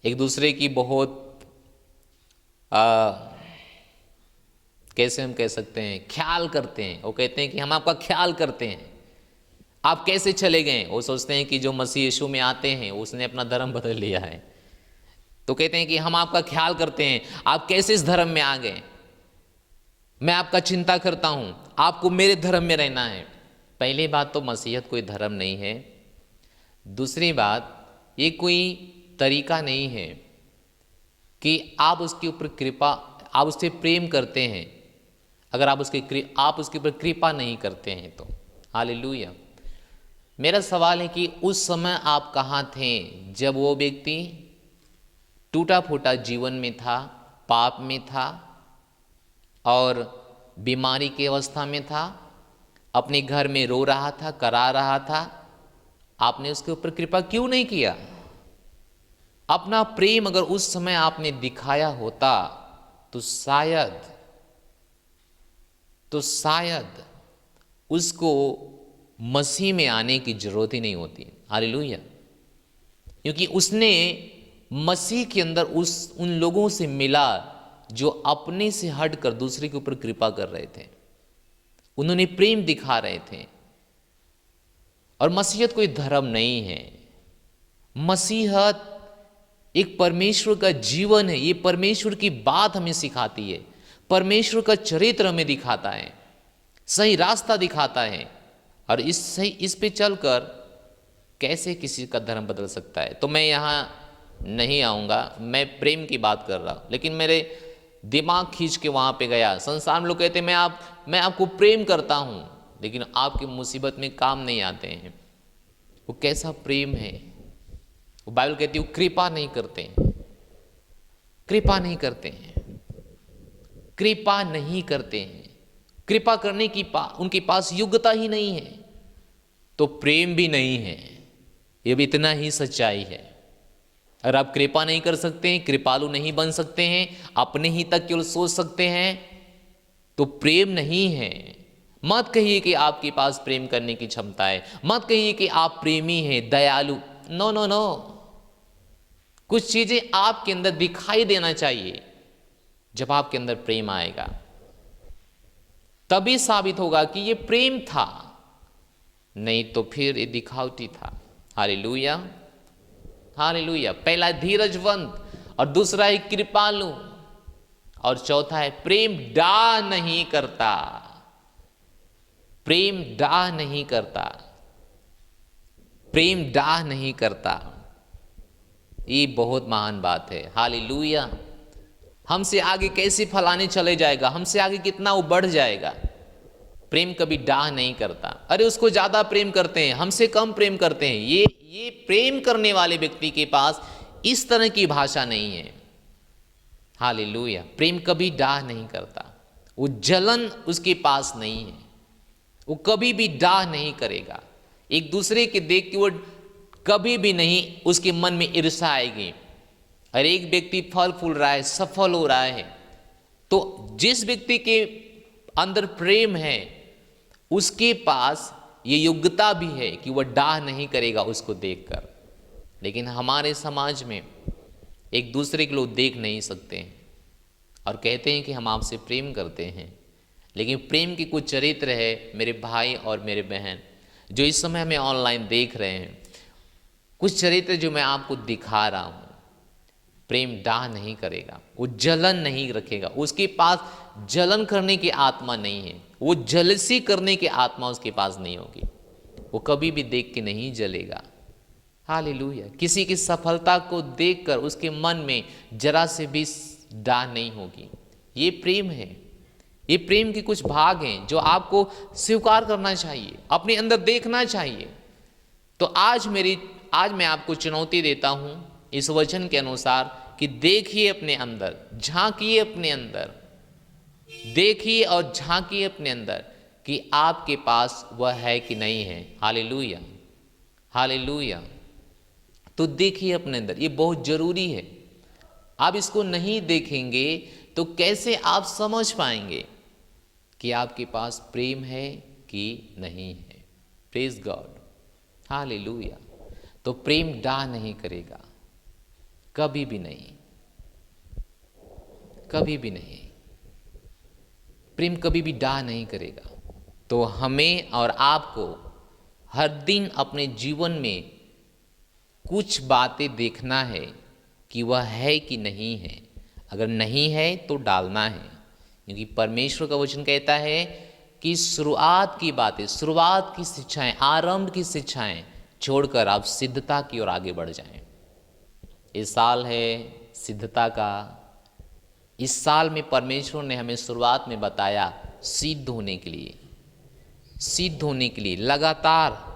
एक दूसरे की बहुत कैसे हम कह सकते हैं, ख्याल करते हैं। वो कहते हैं कि हम आपका ख्याल करते हैं, आप कैसे चले गए। वो सोचते हैं कि जो मसीह यीशु में आते हैं उसने अपना धर्म बदल लिया है, तो कहते हैं कि हम आपका ख्याल करते हैं, आप कैसे इस धर्म में आ गए, मैं आपका चिंता करता हूं, आपको मेरे धर्म में रहना है। पहली बात तो मसीहत कोई धर्म नहीं है। दूसरी बात, ये कोई तरीका नहीं है कि आप उसके ऊपर कृपा, आप उससे प्रेम करते हैं अगर आप उसके ऊपर कृपा नहीं करते हैं तो। हालेलुया। मेरा सवाल है कि उस समय आप कहाँ थे जब वो व्यक्ति टूटा फूटा जीवन में था, पाप में था और बीमारी की अवस्था में था, अपने घर में रो रहा था, करा रहा था, आपने उसके ऊपर कृपा क्यों नहीं किया? अपना प्रेम अगर उस समय आपने दिखाया होता तो शायद उसको मसीह में आने की जरूरत ही नहीं होती। हालेलुया। क्योंकि उसने मसीह के अंदर उन लोगों से मिला जो अपने से हटकर दूसरे के ऊपर कृपा कर रहे थे, उन्होंने प्रेम दिखा रहे थे। और मसीहत कोई धर्म नहीं है, मसीहत एक परमेश्वर का जीवन है। ये परमेश्वर की बात हमें सिखाती है, परमेश्वर का चरित्र हमें दिखाता है, सही रास्ता दिखाता है। और इस पे चलकर कैसे किसी का धर्म बदल सकता है। तो मैं यहाँ नहीं आऊँगा, मैं प्रेम की बात कर रहा हूँ, लेकिन मेरे दिमाग खींच के वहाँ पे गया। संसार में लोग कहते हैं मैं आपको प्रेम करता हूँ, लेकिन आपकी मुसीबत में काम नहीं आते हैं। वो कैसा प्रेम है? वो बाइबल कहती है वो कृपा नहीं करते हैं, कृपा नहीं करते हैं, कृपा नहीं करते हैं। कृपा करने की उनके पास योग्यता ही नहीं है, तो प्रेम भी नहीं है। ये भी इतना ही सच्चाई है। अगर आप कृपा नहीं कर सकते हैं, कृपालु नहीं बन सकते हैं, अपने ही तक केवल सोच सकते हैं, तो प्रेम नहीं है। मत कहिए कि आपके पास प्रेम करने की क्षमता है, मत कहिए कि आप प्रेमी हैं, दयालु। नो नो नो, कुछ चीजें आपके अंदर दिखाई देना चाहिए। जब आपके अंदर प्रेम आएगा तभी साबित होगा कि ये प्रेम था, नहीं तो फिर ये दिखावटी था। Hallelujah, hallelujah. पहला धीरजवंत और दूसरा है कृपालु और चौथा है प्रेम डाह नहीं करता। प्रेम डाह नहीं करता, प्रेम डाह नहीं करता। ये बहुत महान बात है। हालेलुया। हमसे आगे कैसे फलाने चले जाएगा, हमसे आगे कितना वो बढ़ जाएगा। प्रेम कभी डाह नहीं करता। अरे उसको ज्यादा प्रेम करते हैं, हमसे कम प्रेम करते हैं। ये प्रेम करने वाले व्यक्ति के पास इस तरह की भाषा नहीं है। हालेलुया। प्रेम कभी डाह नहीं करता, वो जलन उसके पास नहीं है, वो कभी भी डाह नहीं करेगा। एक दूसरे के देख के वो कभी भी नहीं उसके मन में ईर्ष्या आएगी। और एक व्यक्ति फल फूल रहा है, सफल हो रहा है, तो जिस व्यक्ति के अंदर प्रेम है उसके पास ये योग्यता भी है कि वह डाह नहीं करेगा उसको देखकर। लेकिन हमारे समाज में एक दूसरे को लोग देख नहीं सकते हैं और कहते हैं कि हम आपसे प्रेम करते हैं, लेकिन प्रेम की कुछ चरित्र है मेरे भाई और मेरे बहन जो इस समय हमें ऑनलाइन देख रहे हैं। कुछ चरित्र जो मैं आपको दिखा रहा हूँ, प्रेम डाह नहीं करेगा, वो जलन नहीं रखेगा, उसके पास जलन करने की आत्मा नहीं है, वो जलसी करने की आत्मा उसके पास नहीं होगी, वो कभी भी देख के नहीं जलेगा। हालेलुया। किसी की सफलता को देखकर उसके मन में जरा से भी डाह नहीं होगी। ये प्रेम है। ये प्रेम के कुछ भाग हैं जो आपको स्वीकार करना चाहिए, अपने अंदर देखना चाहिए। तो आज मैं आपको चुनौती देता हूं इस वचन के अनुसार कि देखिए अपने अंदर, झांकिए अपने अंदर, देखिए और झांकिए अपने अंदर कि आपके पास वह है कि नहीं है। Hallelujah, hallelujah. तो देखिए अपने अंदर, ये बहुत जरूरी है। आप इसको नहीं देखेंगे तो कैसे आप समझ पाएंगे कि आपके पास प्रेम है कि नहीं है। Praise God, hallelujah. तो प्रेम डाह नहीं करेगा, कभी भी नहीं, कभी भी नहीं। प्रेम कभी भी डाह नहीं करेगा। तो हमें और आपको हर दिन अपने जीवन में कुछ बातें देखना है कि वह है कि नहीं है। अगर नहीं है तो डालना है, क्योंकि परमेश्वर का वचन कहता है कि शुरुआत की बातें, शुरुआत की शिक्षाएं, आरंभ की शिक्षाएं छोड़कर आप सिद्धता की ओर आगे बढ़ जाएं। इस साल है सिद्धता का। इस साल में परमेश्वर ने हमें शुरुआत में बताया सिद्ध होने के लिए, सिद्ध होने के लिए, लगातार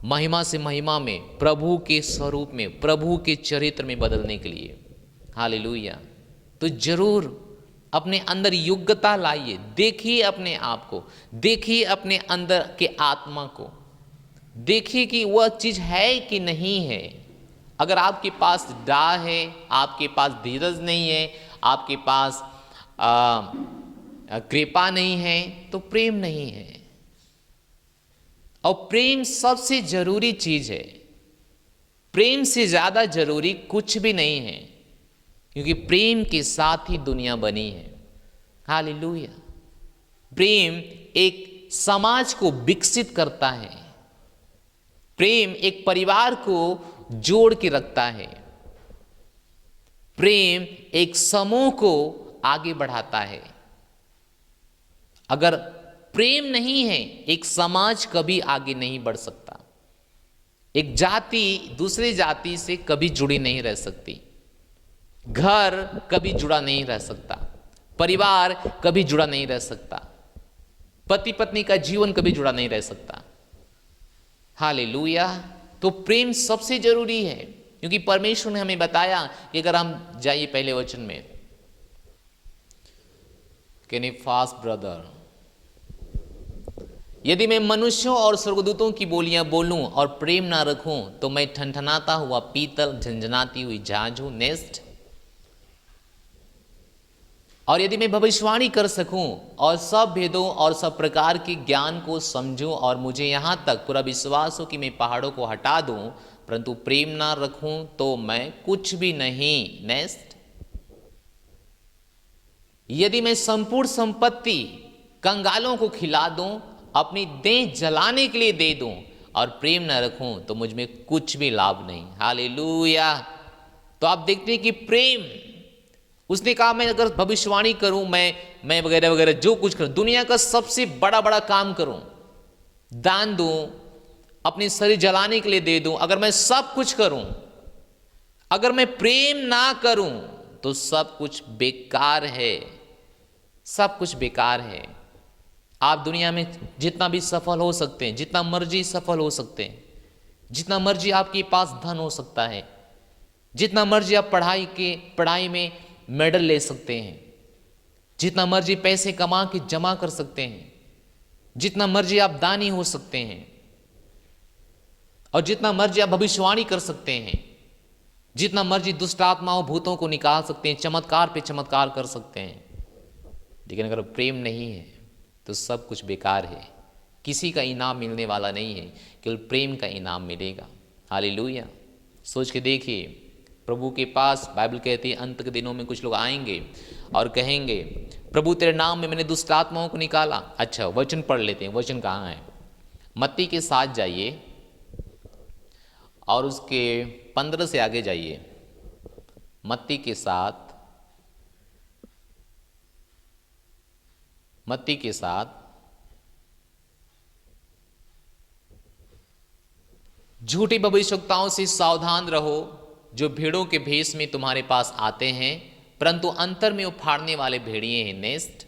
महिमा से महिमा में, प्रभु के स्वरूप में, प्रभु के चरित्र में बदलने के लिए। हालेलुया। तो जरूर अपने अंदर योग्यता लाइए। देखिए अपने आप को, देखिए अपने अंदर के आत्मा को, देखिए कि वह चीज है कि नहीं है। अगर आपके पास डाह है, आपके पास धीरज नहीं है, आपके पास कृपा नहीं है, तो प्रेम नहीं है। और प्रेम सबसे जरूरी चीज है। प्रेम से ज्यादा जरूरी कुछ भी नहीं है, क्योंकि प्रेम के साथ ही दुनिया बनी है। हालेलुया। प्रेम एक समाज को विकसित करता है। प्रेम एक परिवार को जोड़ के रखता है। प्रेम एक समूह को आगे बढ़ाता है। अगर प्रेम नहीं है, एक समाज कभी आगे नहीं बढ़ सकता। एक जाति दूसरी जाति से कभी जुड़ी नहीं रह सकती। घर कभी जुड़ा नहीं रह सकता। परिवार कभी जुड़ा नहीं रह सकता। पति पत्नी का जीवन कभी जुड़ा नहीं रह सकता। हालेलुया। तो प्रेम सबसे जरूरी है, क्योंकि परमेश्वर ने हमें बताया कि अगर हम जाइए पहले वचन में, कैन यू फास्ट ब्रदर, यदि मैं मनुष्यों और स्वर्गदूतों की बोलियां बोलूं और प्रेम ना रखूं तो मैं ठनठनाता हुआ पीतल, झंझनाती हुई झांझ हूं। नेक्स्ट, और यदि मैं भविष्यवाणी कर सकूं और सब भेदों और सब प्रकार के ज्ञान को समझूं और मुझे यहाँ तक पूरा विश्वास हो कि मैं पहाड़ों को हटा दूं, परंतु प्रेम ना रखूं तो मैं कुछ भी नहीं। नेक्स्ट, यदि मैं संपूर्ण संपत्ति कंगालों को खिला दूं, अपनी देह जलाने के लिए दे दूं और प्रेम न रखूं तो मुझ में कुछ भी लाभ नहीं। हालेलुया। तो आप देखते हैं कि प्रेम, उसने कहा मैं अगर भविष्यवाणी करूं, मैं वगैरह वगैरह जो कुछ करूं, दुनिया का सबसे बड़ा बड़ा काम करूं, दान दूं, अपनी शरीर जलाने के लिए दे दूं, अगर मैं सब कुछ करूं, अगर मैं प्रेम ना करूं तो सब कुछ बेकार है, सब कुछ बेकार है। आप दुनिया में जितना भी सफल हो सकते हैं, जितना मर्जी सफल हो सकते हैं, जितना मर्जी आपके पास धन हो सकता है, जितना मर्जी आप पढ़ाई में मेडल ले सकते हैं, जितना मर्जी पैसे कमा के जमा कर सकते हैं, जितना मर्जी आप दानी हो सकते हैं, और जितना मर्जी आप भविष्यवाणी कर सकते हैं, जितना मर्जी दुष्ट आत्माओं भूतों को निकाल सकते हैं, चमत्कार पे चमत्कार कर सकते हैं, लेकिन अगर प्रेम नहीं है तो सब कुछ बेकार है। किसी का इनाम मिलने वाला नहीं है, केवल प्रेम का इनाम मिलेगा। हालेलुया। सोच के देखिए, प्रभु के पास बाइबल कहती है अंत के दिनों में कुछ लोग आएंगे और कहेंगे प्रभु तेरे नाम में मैंने दुष्ट आत्माओं को निकाला। अच्छा, वचन पढ़ लेते हैं। वचन कहाँ है? मत्ती के 7 जाइए और उसके 15 से आगे जाइए। मत्ती के 7, मत्ती के 7 झूठी भविष्यवक्ताओं से सावधान रहो, जो भेड़ों के भेष में तुम्हारे पास आते हैं, परंतु अंतर में उफाड़ने वाले भेड़िए हैं। नेक्स्ट,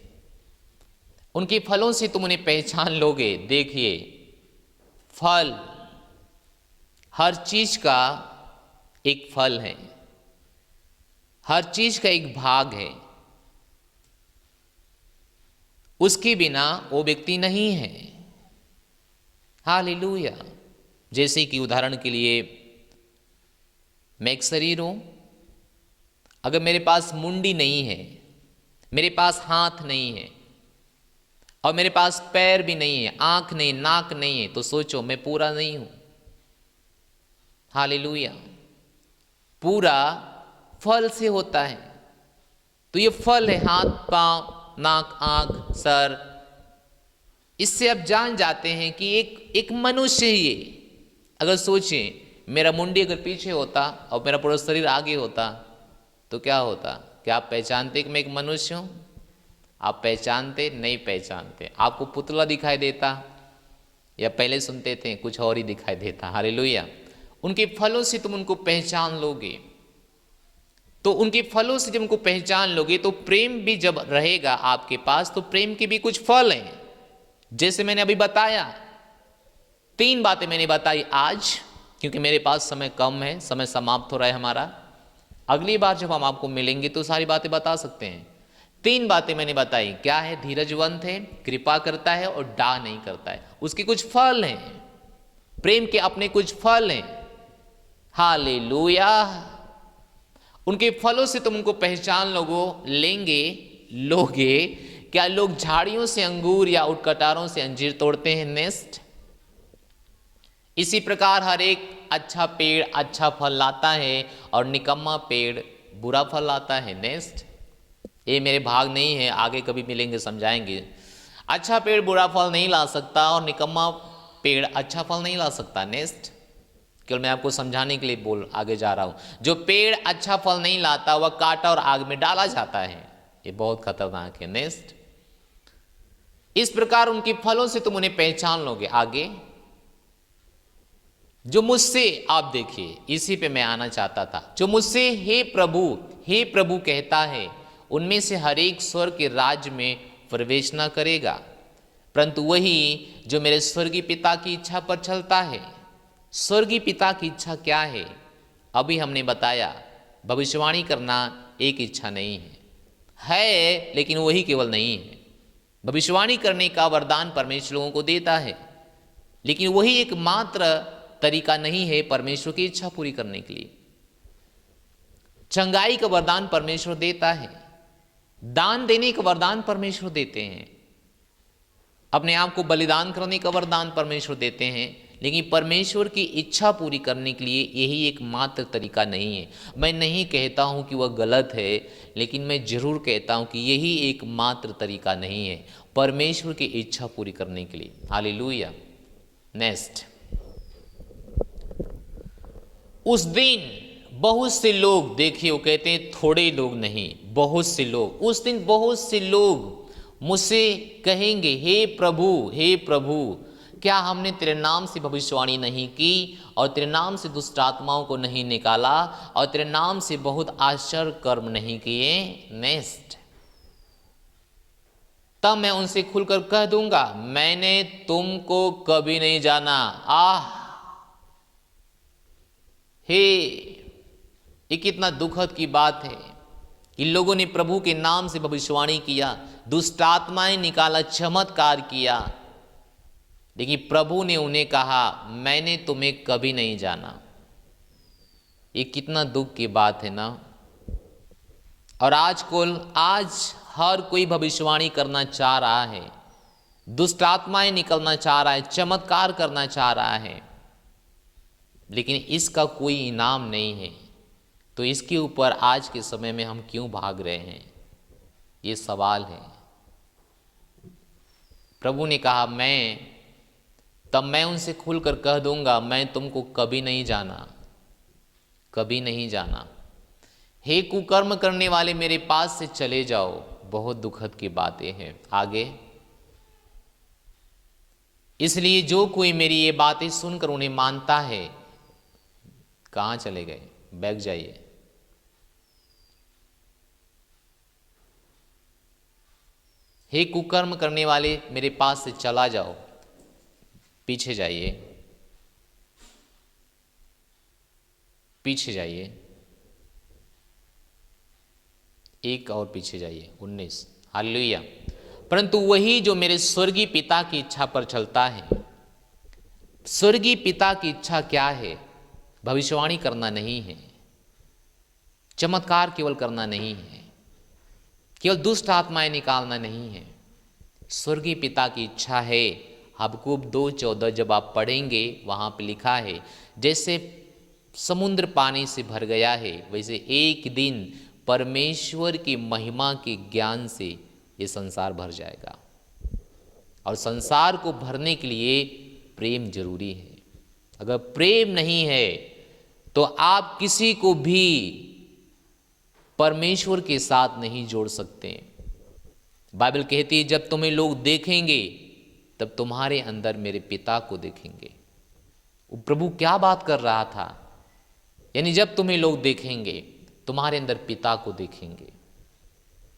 उनके फलों से तुम उन्हें पहचान लोगे। देखिए, फल, हर चीज का एक फल है, हर चीज का एक भाग है, उसके बिना वो व्यक्ति नहीं है। हालेलुया। जैसे कि उदाहरण के लिए मैं एक शरीर हूं, अगर मेरे पास मुंडी नहीं है, मेरे पास हाथ नहीं है और मेरे पास पैर भी नहीं है, आंख नहीं, नाक नहीं है, तो सोचो मैं पूरा नहीं हूं। हालेलुया। पूरा फल से होता है। तो ये फल है, हाथ, पांव, नाक, आंख, सर। इससे आप जान जाते हैं कि एक मनुष्य ही है। अगर सोचें, मेरा मुंडी अगर पीछे होता और मेरा पूरा शरीर आगे होता तो क्या होता? क्या आप पहचानते कि मैं एक मनुष्य हूं? आप पहचानते? नहीं पहचानते। आपको पुतला दिखाई देता या पहले सुनते थे कुछ और ही दिखाई देता? हालेलुया। उनके फलों से तुम उनको पहचान लोगे। तो उनके फलों से जब उनको पहचान लोगे तो प्रेम भी जब रहेगा आपके पास तो प्रेम के भी कुछ फल हैं। जैसे मैंने अभी बताया, 3 बातें मैंने बताई आज, क्योंकि मेरे पास समय कम है, समय समाप्त हो रहा है हमारा। अगली बार जब हम आपको मिलेंगे तो सारी बातें बता सकते हैं। 3 बातें मैंने बताई। क्या है? धीरजवंत है, कृपा करता है और डाह नहीं करता है। उसके कुछ फल हैं, प्रेम के अपने कुछ फल हैं। हालेलुया। उनके फलों से तुम उनको पहचान लोगे। क्या लोग झाड़ियों से अंगूर या उटकटारों से अंजीर तोड़ते हैं? नेक्स्ट, इसी प्रकार हर एक अच्छा पेड़ अच्छा फल लाता है और निकम्मा पेड़ बुरा फल लाता है। नेक्स्ट, ये मेरे भाग नहीं है, आगे कभी मिलेंगे समझाएंगे। अच्छा पेड़ बुरा फल नहीं ला सकता और निकम्मा पेड़ अच्छा फल नहीं ला सकता। नेक्स्ट, केवल मैं आपको समझाने के लिए आगे जा रहा हूं। जो पेड़ अच्छा फल नहीं लाता वह काटा और आग में डाला जाता है। ये बहुत खतरनाक है। नेक्स्ट, इस प्रकार उनके फलों से तुम उन्हें पहचान लोगे। आगे, जो मुझसे, आप देखिए इसी पे मैं आना चाहता था, जो मुझसे हे प्रभु कहता है, उनमें से हर एक स्वर्ग के राज्य में प्रवेश न करेगा, परंतु वही जो मेरे स्वर्गीय पिता की इच्छा पर चलता है। स्वर्गीय पिता की इच्छा क्या है? अभी हमने बताया, भविष्यवाणी करना एक इच्छा नहीं है, लेकिन वही केवल नहीं है। भविष्यवाणी करने का वरदान परमेश्वर लोगों को देता है, लेकिन वही एकमात्र तरीका नहीं है परमेश्वर की इच्छा पूरी करने के लिए। चंगाई का वरदान परमेश्वर देता है, दान देने का वरदान परमेश्वर देते हैं, अपने आप को बलिदान करने का वरदान परमेश्वर देते हैं, लेकिन परमेश्वर की इच्छा पूरी करने के लिए यही एकमात्र तरीका नहीं है। मैं नहीं कहता हूं कि वह गलत है, लेकिन मैं जरूर कहता हूं कि यही एकमात्र तरीका नहीं है परमेश्वर की इच्छा पूरी करने के लिए। हालेलुया। नेक्स्ट, उस दिन बहुत से लोग, देखिए वो कहते हैं थोड़े लोग नहीं, बहुत से लोग, उस दिन बहुत से लोग मुझसे कहेंगे, हे प्रभु, क्या हमने तेरे नाम से भविष्यवाणी नहीं की और तेरे नाम से दुष्ट आत्माओं को नहीं निकाला और तेरे नाम से बहुत आश्चर्य कर्म नहीं किए? नेक्स्ट, तब मैं उनसे खुलकर कह दूंगा, मैंने तुमको कभी नहीं जाना। हे, ये कितना दुखद की बात है कि लोगों ने प्रभु के नाम से भविष्यवाणी किया, दुष्ट आत्माएं निकाला, चमत्कार किया, लेकिन प्रभु ने उन्हें कहा, मैंने तुम्हें कभी नहीं जाना। ये कितना दुख की बात है ना। और आज हर कोई भविष्यवाणी करना चाह रहा है, दुष्ट आत्माएं निकलना चाह रहा है, चमत्कार करना चाह रहा है, लेकिन इसका कोई इनाम नहीं है। तो इसके ऊपर आज के समय में हम क्यों भाग रहे हैं, ये सवाल है। प्रभु ने कहा, तब मैं उनसे खुलकर कह दूंगा, मैं तुमको कभी नहीं जाना, कभी नहीं जाना। हे कुकर्म करने वाले, मेरे पास से चले जाओ। बहुत दुखद की बातें हैं। आगे, इसलिए जो कोई मेरी ये बातें सुनकर उन्हें मानता है, कहां चले गए? बैठ जाइए। हे कुकर्म करने वाले, मेरे पास से चला जाओ, पीछे जाइए, पीछे जाइए, एक और पीछे जाइए। 19। हालेलुया। परंतु वही जो मेरे स्वर्गीय पिता की इच्छा पर चलता है। स्वर्गीय पिता की इच्छा क्या है? भविष्यवाणी करना नहीं है, चमत्कार केवल करना नहीं है, केवल दुष्ट आत्माएं निकालना नहीं है। स्वर्गीय पिता की इच्छा है, हबक्कूक 2:14 जब आप पढ़ेंगे वहां पे लिखा है, जैसे समुद्र पानी से भर गया है, वैसे एक दिन परमेश्वर की महिमा के ज्ञान से ये संसार भर जाएगा। और संसार को भरने के लिए प्रेम जरूरी है। अगर प्रेम नहीं है तो आप किसी को भी परमेश्वर के साथ नहीं जोड़ सकते। बाइबल कहती है, जब तुम्हें लोग देखेंगे तब तुम्हारे अंदर मेरे पिता को देखेंगे। वो प्रभु क्या बात कर रहा था? यानी जब तुम्हें लोग देखेंगे तुम्हारे अंदर पिता को देखेंगे।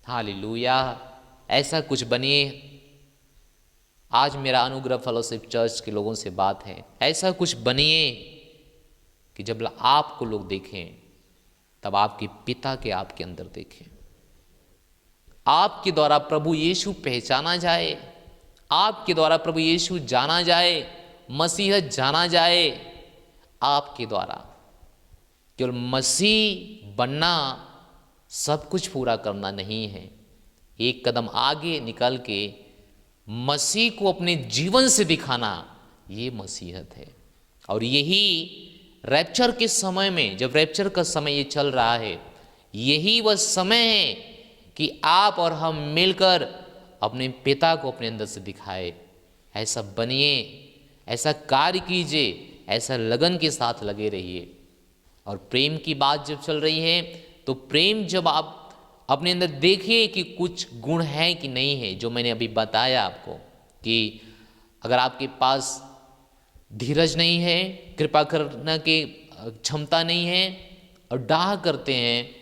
हालेलुया। ऐसा कुछ बनिए। आज मेरा अनुग्रह फेलोशिप चर्च के लोगों से बात है, ऐसा कुछ बनिए कि जब आपको लोग देखें तब आपके पिता के आपके अंदर देखें। आपके द्वारा प्रभु यीशु पहचाना जाए, आपके द्वारा प्रभु यीशु जाना जाए, मसीहत जाना जाए आपके द्वारा। केवल मसीह बनना सब कुछ पूरा करना नहीं है। एक कदम आगे निकल के मसीह को अपने जीवन से दिखाना, ये मसीहत है। और यही रैप्चर के समय में, जब रैप्चर का समय ये चल रहा है, यही वह समय है कि आप और हम मिलकर अपने पिता को अपने अंदर से दिखाए। ऐसा बनिए, ऐसा कार्य कीजिए, ऐसा लगन के साथ लगे रहिए। और प्रेम की बात जब चल रही है, तो प्रेम जब आप अपने अंदर देखिए कि कुछ गुण है कि नहीं है, जो मैंने अभी बताया आपको, कि अगर आपके पास धीरज नहीं है, कृपा करने की क्षमता नहीं है और डाह करते हैं,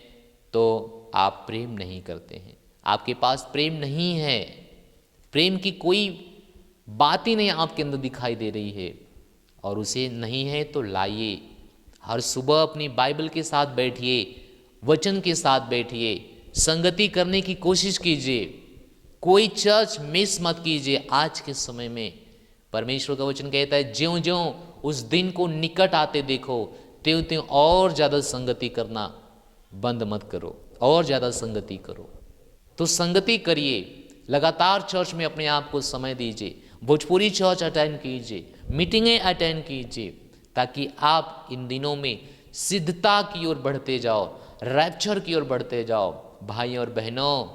तो आप प्रेम नहीं करते हैं। आपके पास प्रेम नहीं है, प्रेम की कोई बात ही नहीं आपके अंदर दिखाई दे रही है, और उसे नहीं है तो लाइए। हर सुबह अपनी बाइबल के साथ बैठिए, वचन के साथ बैठिए, संगति करने की कोशिश कीजिए, कोई चर्च मिस मत कीजिए। आज के समय में परमेश्वर का वचन कहता है, ज्यों ज्यों उस दिन को निकट आते देखो, त्यों त्यों और ज़्यादा संगति करना बंद मत करो, और ज़्यादा संगति करो। तो संगति करिए, लगातार चर्च में अपने आप को समय दीजिए, भोजपुरी चर्च अटेंड कीजिए, मीटिंगें अटेंड कीजिए, ताकि आप इन दिनों में सिद्धता की ओर बढ़ते जाओ, रैप्चर की ओर बढ़ते जाओ। भाई और बहनों,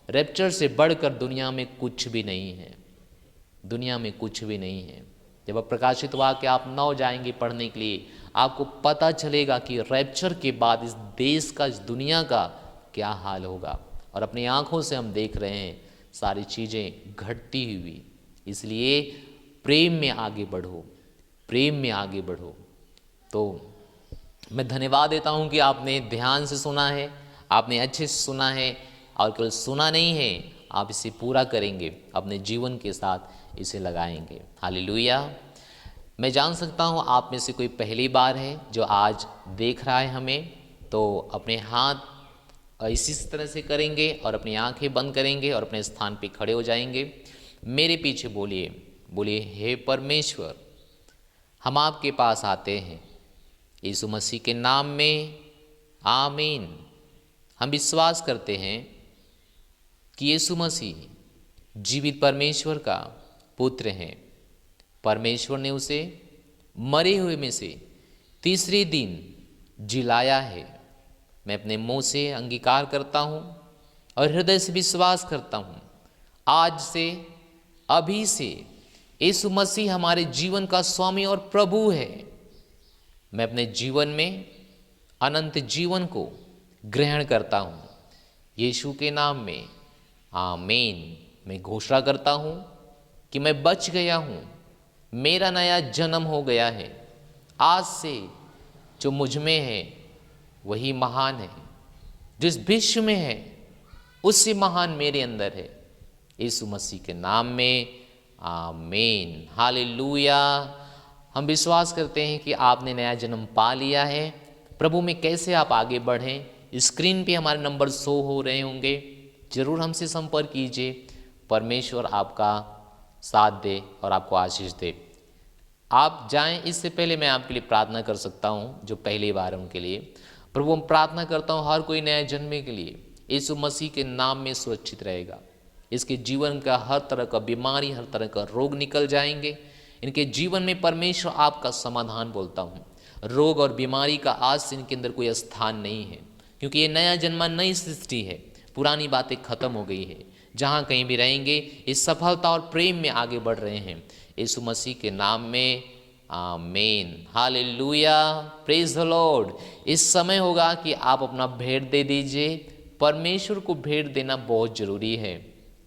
रैप्चर से बढ़कर दुनिया में कुछ भी नहीं है, दुनिया में कुछ भी नहीं है। जब आप प्रकाशित वाक्य आप 9 जाएंगे पढ़ने के लिए, आपको पता चलेगा कि रैप्चर के बाद इस देश का, इस दुनिया का क्या हाल होगा। और अपनी आंखों से हम देख रहे हैं सारी चीज़ें घटती हुई। इसलिए प्रेम में आगे बढ़ो, प्रेम में आगे बढ़ो। तो मैं धन्यवाद देता हूं कि आपने ध्यान से सुना है, आपने अच्छे से सुना है, और केवल सुना नहीं है, आप इसे पूरा करेंगे, अपने जीवन के साथ इसे लगाएंगे। हालेलुया। मैं जान सकता हूं आप में से कोई पहली बार है जो आज देख रहा है हमें, तो अपने हाथ इसी तरह से करेंगे और अपनी आंखें बंद करेंगे और अपने स्थान पे खड़े हो जाएंगे। मेरे पीछे बोलिए, बोलिए, हे परमेश्वर, हम आपके पास आते हैं यीशु मसीह के नाम में, आमीन। हम विश्वास करते हैं कि यीशु मसीह जीवित परमेश्वर का पुत्र हैं। परमेश्वर ने उसे मरे हुए में से तीसरे दिन जिलाया है। मैं अपने मुंह से अंगीकार करता हूँ और हृदय से विश्वास करता हूँ, आज से, अभी से यीशु मसीह हमारे जीवन का स्वामी और प्रभु है। मैं अपने जीवन में अनंत जीवन को ग्रहण करता हूँ यीशु के नाम में, आमीन। मैं घोषणा करता हूँ कि मैं बच गया हूँ, मेरा नया जन्म हो गया है। आज से जो मुझ में है वही महान है, जिस विश्व में है उससे महान मेरे अंदर है, यीशु मसीह के नाम में, आमीन। हालेलुया। हम विश्वास करते हैं कि आपने नया जन्म पा लिया है। प्रभु में कैसे आप आगे बढ़ें, स्क्रीन पे हमारे नंबर शो हो रहे होंगे, जरूर हमसे संपर्क कीजिए। परमेश्वर आपका साथ दे और आपको आशीष दे। आप जाएं, इससे पहले मैं आपके लिए प्रार्थना कर सकता हूं, जो पहली बार है उनके लिए। प्रभु, हम प्रार्थना करता हूं हर कोई नया जन्मे के लिए यीशु मसीह के नाम में सुरक्षित रहेगा। इसके जीवन का हर तरह का बीमारी, हर तरह का रोग निकल जाएंगे। इनके जीवन में परमेश्वर आपका समाधान बोलता हूँ। रोग और बीमारी का आज से इनके अंदर कोई स्थान नहीं है, क्योंकि ये नया जन्मा नई सृष्टि है। पुरानी बातें खत्म हो गई है। जहाँ कहीं भी रहेंगे इस सफलता और प्रेम में आगे बढ़ रहे हैं, यीशु मसीह के नाम में, आमीन। Hallelujah, praise the Lord. इस समय होगा कि आप अपना भेंट दे दीजिए। परमेश्वर को भेंट देना बहुत जरूरी है।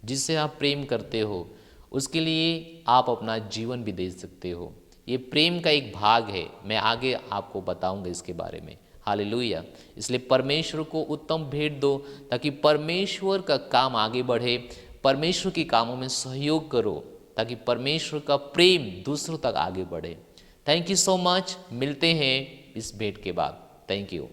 जिससे आप प्रेम करते हो उसके लिए आप अपना जीवन भी दे सकते हो। ये प्रेम का एक भाग है, मैं आगे आपको बताऊंगा इसके बारे में। हालेलुया। इसलिए परमेश्वर को उत्तम भेंट दो, ताकि परमेश्वर का काम आगे बढ़े। परमेश्वर के कामों में सहयोग करो, ताकि परमेश्वर का प्रेम दूसरों तक आगे बढ़े। Thank you so much. मिलते हैं इस भेंट के बाद। Thank you.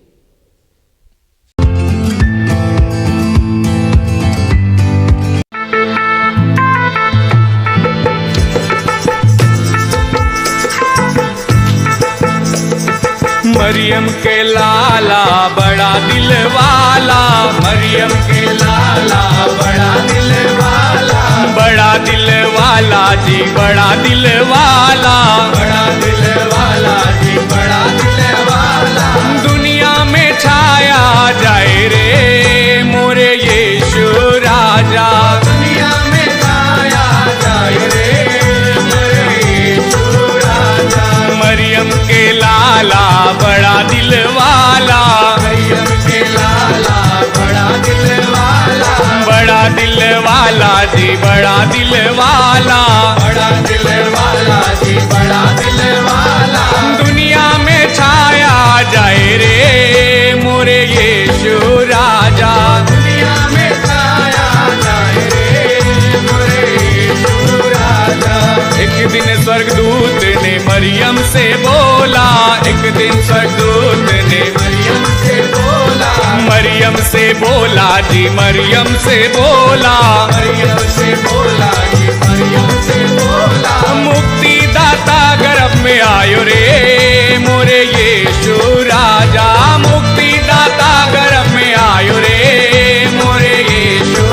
मरियम के लाला बड़ा दिल वाला, मरियम के लाला बड़ा दिल वाला, बड़ा दिल वाला जी, बड़ा दिल वाला, बड़ा दिल वाला जी, बड़ा दिल वाला। दुनिया में छाया जाए रे मोरे यीशु राजा, दुनिया में छाया जाए रे मोरे यीशु राजा। मरियम के लाला बड़ा दिल वाला, मरियम के लाला बड़ा दिल वाला, बड़ा दिल वाला जी, बड़ा दिल वाला, बड़ा दिल वाला जी, बड़ा दिल वाला। दुनिया में छाया जाए रे मोरे यीशु राजा, दुनिया में छाया जाए रे मोरे यीशु राजा। एक दिन स्वर्गदूत ने मरियम से बोला, एक दिन स्वर्गदूत ने मरियम से बोला, मरियम से बोला जी, मरियम से बोला, मरियम से बोला जी, मरियम से बोला। मुक्ति दाता गर्भ में आयो रे मोरे यीशु राजा, मुक्ति दाता गर्भ में आयो रे मोरे यीशु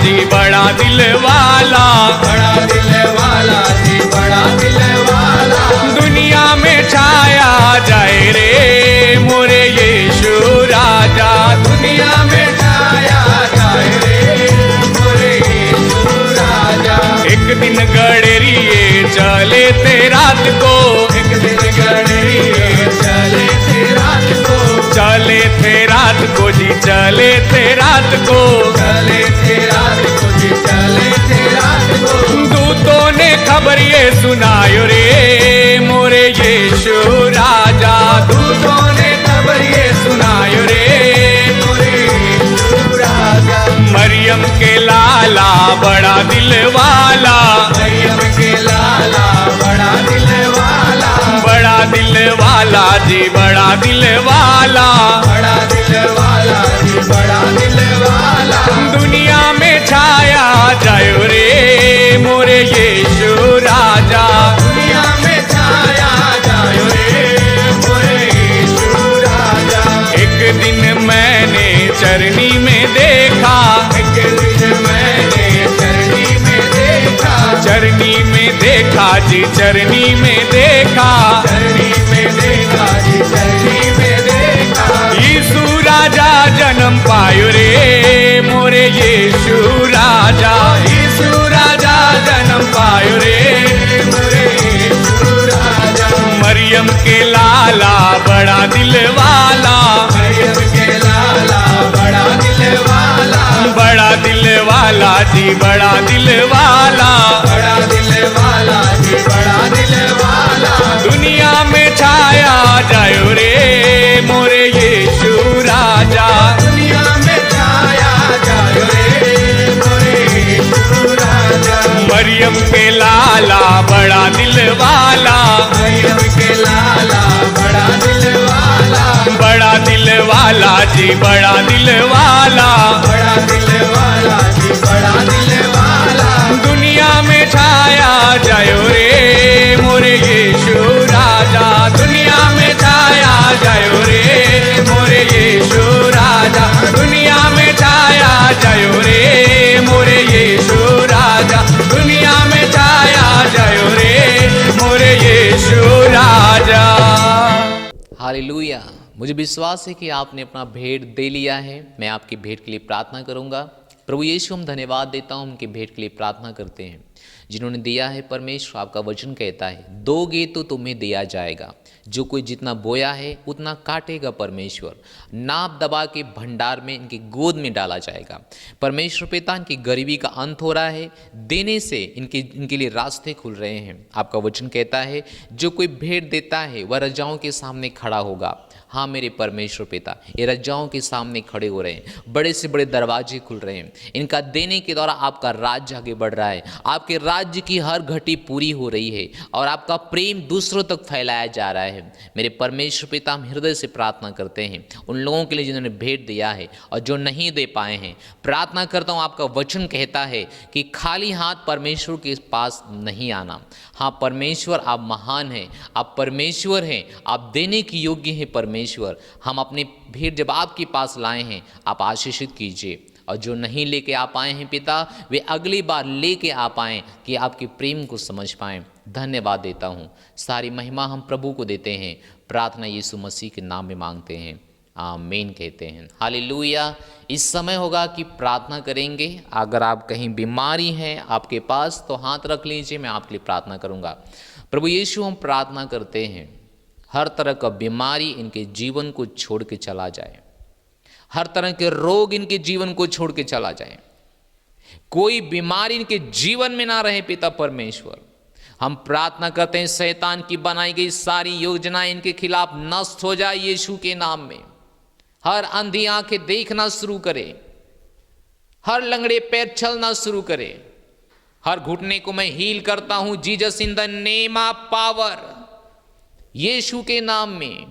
जी बड़ा दिल वाला, बड़ा दिल वाला जी बड़ा दिल वाला। दुनिया में छाया जाए रे मोरे यीशु राजा, दुनिया में छाया जाए रे मोरे यीशु राजा। एक दिन गडरिए चले थे रात को, एक दिन गडरिए चले थे रात को, चले थे रात को जी चले थे रात को, चले थे रात को जी चले थे रात को। दूतों ने खबर ये सुनायो रे मोरे यीशु राजा, दूतों ने खबर ये सुनायो रे मोरे यीशु राजा। मरियम के लाला बड़ा दिल वाला, मरियम के लाला बड़ा दिल वाला, बड़ा दिल वाला जी बड़ा दिल वाला, बड़ा दिल वाला जी बड़ा दिल वाला। दुनिया में छाया जायो रे मोरे यीशु राजा, दुनिया में छाया जायो रे मोरे यीशु राजा। एक दिन मैंने चरनी में देखा, एक दिन मैंने चरनी में देखा, चरनी में देखा जी चरनी में देखा, चरनी में देखा जी चरनी में देखा। यीशु राजा जन्म पायो रे मोरे यीशु राजा, यीशु राजा जन्म पायो रे मोरे यीशु राजा। मरियम के लाला बड़ा दिल वाला, मरियम के लाला बड़ा दिल वाला, बड़ा दिल वाला जी बड़ा दिल वाला, बड़ा दिल वाला जी बड़ा दिल वाला। दुनिया में छाया जायो रे मोरे यीशु राजा, दुनिया में छाया जायो रे मोरे यीशु राजा। मरियम के लाला बड़ा दिल वाला, मरियम के लाला बड़ा दिल वाला, बड़ा दिल वाला जी बड़ा दिल वाला, बड़ा दिल वाला जी बड़ा दिल वाला। दुनिया में छाया जायो रे मोरे यीशु राजा, दुनिया में छाया जायो रे मोरे यीशु राजा, दुनिया में छाया जायो रे मोरे यीशु राजा, दुनिया में छाया जायो रे मोरे यीशु राजा। हालेलुया। मुझे विश्वास है कि आपने अपना भेंट दे लिया है। मैं आपकी भेंट के लिए प्रार्थना करूंगा। प्रभु यीशु, हम धन्यवाद देता हूं, उनकी भेंट के लिए प्रार्थना करते हैं जिन्होंने दिया है। परमेश्वर, आपका वचन कहता है दोगे तो तुम्हें दिया जाएगा, जो कोई जितना बोया है उतना काटेगा। परमेश्वर, नाप दबा के भंडार में इनकी गोद में डाला जाएगा। परमेश्वर पिता, इनकी गरीबी का अंत हो रहा है, देने से इनके लिए रास्ते खुल रहे हैं। आपका वचन कहता है जो कोई भेंट देता है वह रजाओं के सामने खड़ा होगा। हाँ मेरे परमेश्वर पिता, ये रजाओं के सामने खड़े हो रहे हैं, बड़े से बड़े दरवाजे खुल रहे हैं। इनका देने के द्वारा आपका राज्य आगे बढ़ रहा है, आपके राज्य की हर घटी पूरी हो रही है और आपका प्रेम दूसरों तक फैलाया जा रहा है। मेरे परमेश्वर पिता, हम हृदय से प्रार्थना करते हैं उन लोगों के लिए जिन्होंने भेंट दिया है और जो नहीं दे पाए हैं। प्रार्थना करता हूँ, आपका वचन कहता है कि खाली हाथ परमेश्वर के पास नहीं आना। हाँ परमेश्वर, आप महान हैं, आप परमेश्वर हैं, आप देने की योग्य हैं। परमेश्वर, हम अपनी भेंट जब आपके पास लाए हैं, आप आशीषित कीजिए, और जो नहीं लेके आ पाए हैं पिता, वे अगली बार लेके आ पाएँ कि आपके प्रेम को समझ पाएँ। धन्यवाद देता हूँ, सारी महिमा हम प्रभु को देते हैं। प्रार्थना यीशु मसीह के नाम में मांगते हैं, आमीन कहते हैं। हालेलुया। इस समय होगा कि प्रार्थना करेंगे। अगर आप कहीं बीमारी हैं आपके पास, तो हाथ रख लीजिए, मैं आपके लिए प्रार्थना करूँगा। प्रभु यीशु, हम प्रार्थना करते हैं हर तरह का बीमारी इनके जीवन को छोड़ के चला जाए, हर तरह के रोग इनके जीवन को छोड़ के चला जाए, कोई बीमारी इनके जीवन में ना रहे। पिता परमेश्वर, हम प्रार्थना करते हैं शैतान की बनाई गई सारी योजनाएं इनके खिलाफ नष्ट हो जाए यीशु के नाम में। हर अंधी आंखें देखना शुरू करे, हर लंगड़े पैर चलना शुरू करे, हर घुटने को मैं हील करता हूं Jesus in the name of power, Yeshu के नाम में।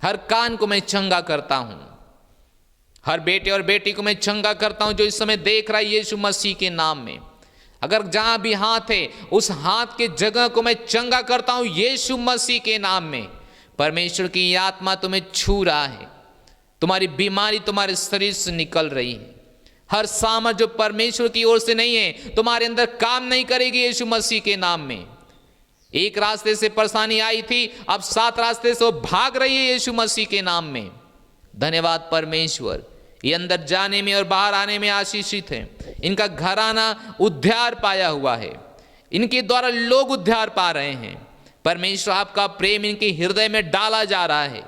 हर कान को मैं चंगा करता हूं, हर बेटे और बेटी को मैं चंगा करता हूं जो इस समय देख रहा है यीशु मसीह के नाम में। अगर जहां भी हाथ है उस हाथ के जगह को मैं चंगा करता हूं यीशु मसीह के नाम में। परमेश्वर की आत्मा तुम्हें छू रहा है, तुम्हारी बीमारी तुम्हारे शरीर से निकल रही है। हर सामर्थ जो परमेश्वर की ओर से नहीं है तुम्हारे अंदर काम नहीं करेगी यीशु मसीह के नाम में। एक रास्ते से परेशानी आई थी, अब 7 रास्ते से वो भाग रही है यीशु मसीह के नाम में। धन्यवाद परमेश्वर, ये अंदर जाने में और बाहर आने में आशीषित है। इनका घराना उद्धार पाया हुआ है, इनके द्वारा लोग उद्धार पा रहे हैं। परमेश्वर आपका प्रेम इनके हृदय में डाला जा रहा है,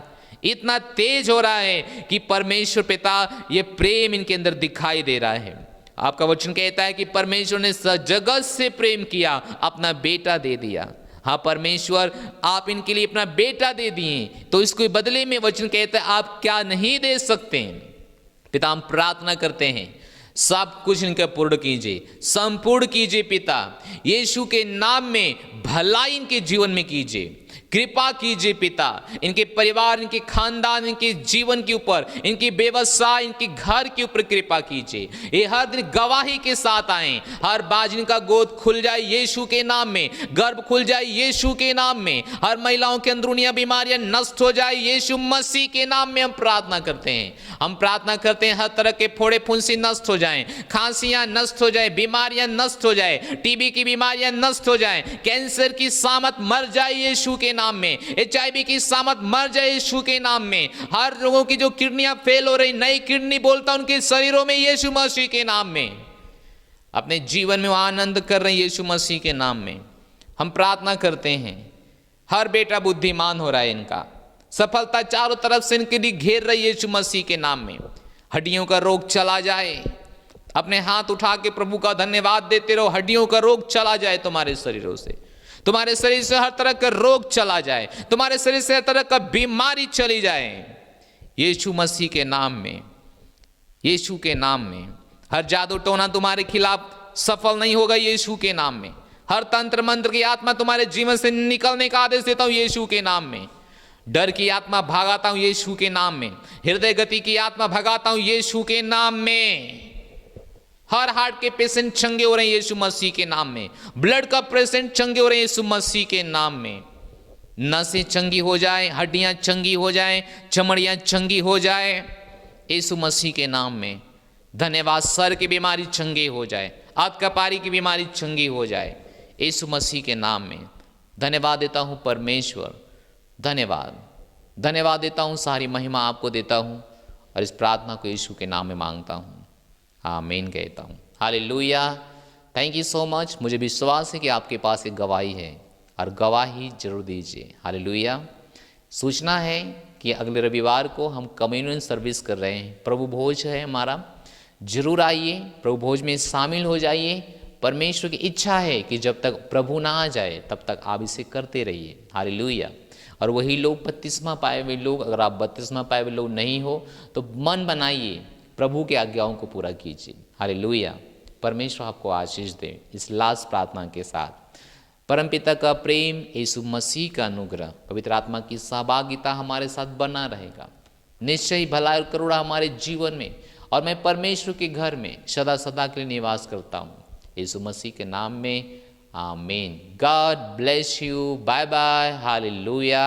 इतना तेज हो रहा है कि परमेश्वर पिता ये प्रेम इनके अंदर दिखाई दे रहा है। आपका वचन कहता है कि परमेश्वर ने जगत से प्रेम किया, अपना बेटा दे दिया। हाँ परमेश्वर, आप इनके लिए अपना बेटा दे दिए, तो इसको बदले में वचन कहता है आप क्या नहीं दे सकते। पिता हम प्रार्थना करते हैं सब कुछ इनका पूर्ण कीजिए, संपूर्ण कीजिए पिता। यीशु के नाम में भलाई इनके जीवन में कीजिए, कृपा कीजिए पिता। इनके परिवार, इनके खानदान, इनके जीवन के ऊपर, इनकी व्यवसाय, इनके घर के ऊपर कृपा कीजिए। ये हर दिन गवाही के साथ आए, हर बाज इनका गोद खुल जाए यीशु के नाम में, गर्भ खुल जाए यीशु के नाम में, हर महिलाओं के अंदरूनी बीमारियां नष्ट हो जाए यीशु मसीह के नाम में। हम प्रार्थना करते हैं, हम प्रार्थना करते हैं हर तरह के फोड़े फुंसी नष्ट हो जाएं, खांसियां नष्ट हो जाए, बीमारियां नष्ट हो जाए, टीबी की बीमारियां नष्ट हो जाए, कैंसर की सामत मर जाए यीशु के नाम में, HIV की सामत मर जाए यीशु के नाम में। हर लोगों की जो किडनियां फेल हो रही, नई किडनी बोलता उनके शरीरों में यीशु मसीह के नाम में, अपने जीवन में आनंद कर रहे हैं यीशु मसीह के नाम में। हम प्रार्थना करते हैं हर बेटा बुद्धिमान हो रहा है, इनका सफलता चारों तरफ से इनके लिए घेर रही है यीशु मसीह के नाम में। हड्डियों का रोग चला जाए, अपने हाथ उठा के प्रभु का धन्यवाद देते रहो। हड्डियों का रोग चला जाए तुम्हारे शरीरों से, तुम्हारे शरीर से हर तरह का रोग चला जाए, तुम्हारे शरीर से हर तरह का बीमारी चली जाए यीशु मसीह के नाम में, यीशु के नाम में। हर जादू टोना तुम्हारे खिलाफ सफल नहीं होगा यीशु के नाम में। हर तंत्र मंत्र की आत्मा तुम्हारे जीवन से निकलने का आदेश देता हूं यीशु के नाम में। डर की आत्मा भगाता हूं यीशु के नाम में, हृदय गति की आत्मा भगाता हूं यीशु के नाम में। हर हार्ट के पेशेंट चंगे हो रहे हैं यीशु मसीह के नाम में, ब्लड का पेशेंट चंगे हो रहे हैं यीशु मसीह के नाम में। नसें चंगी हो जाए, हड्डियां चंगी हो जाए, चमड़ियां चंगी हो जाए यीशु मसीह के नाम में। धन्यवाद, सर की बीमारी चंगी हो जाए, हाथ कपारी की बीमारी चंगी हो जाए यीशु मसीह के नाम में। धन्यवाद देता हूं परमेश्वर, धन्यवाद, धन्यवाद देता हूं, सारी महिमा आपको देता हूं और इस प्रार्थना को यीशु के नाम में मांगता हूं, आमीन कहता हूँ। Hallelujah, thank you so much. मुझे विश्वास है कि आपके पास एक गवाही है और गवाही जरूर दीजिए। हालेलुया। सूचना है कि अगले रविवार को हम कम्युनियन सर्विस कर रहे हैं, प्रभु भोज है हमारा, जरूर आइए, प्रभु भोज में शामिल हो जाइए। परमेश्वर की इच्छा है कि जब तक प्रभु ना आ जाए तब तक आप इसे करते रहिए। हालेलुया। और वही लोग बपतिस्मा पाए हुए लोग, अगर आप बपतिस्मा पाए हुए लोग नहीं हो तो मन बनाइए, प्रभु की आज्ञाओं को पूरा कीजिए। हालेलुया। परमेश्वर आपको आशीष दे। इस लास्ट प्रार्थना के साथ परमपिता का प्रेम, यीशु मसीह का अनुग्रह, पवित्र आत्मा की सहभागिता हमारे साथ बना रहेगा। निश्चय ही भला और करुणा हमारे जीवन में, और मैं परमेश्वर के घर में सदा सदा के लिए निवास करता हूँ यीशु मसीह के नाम में, आमीन। God bless you, bye bye, hallelujah.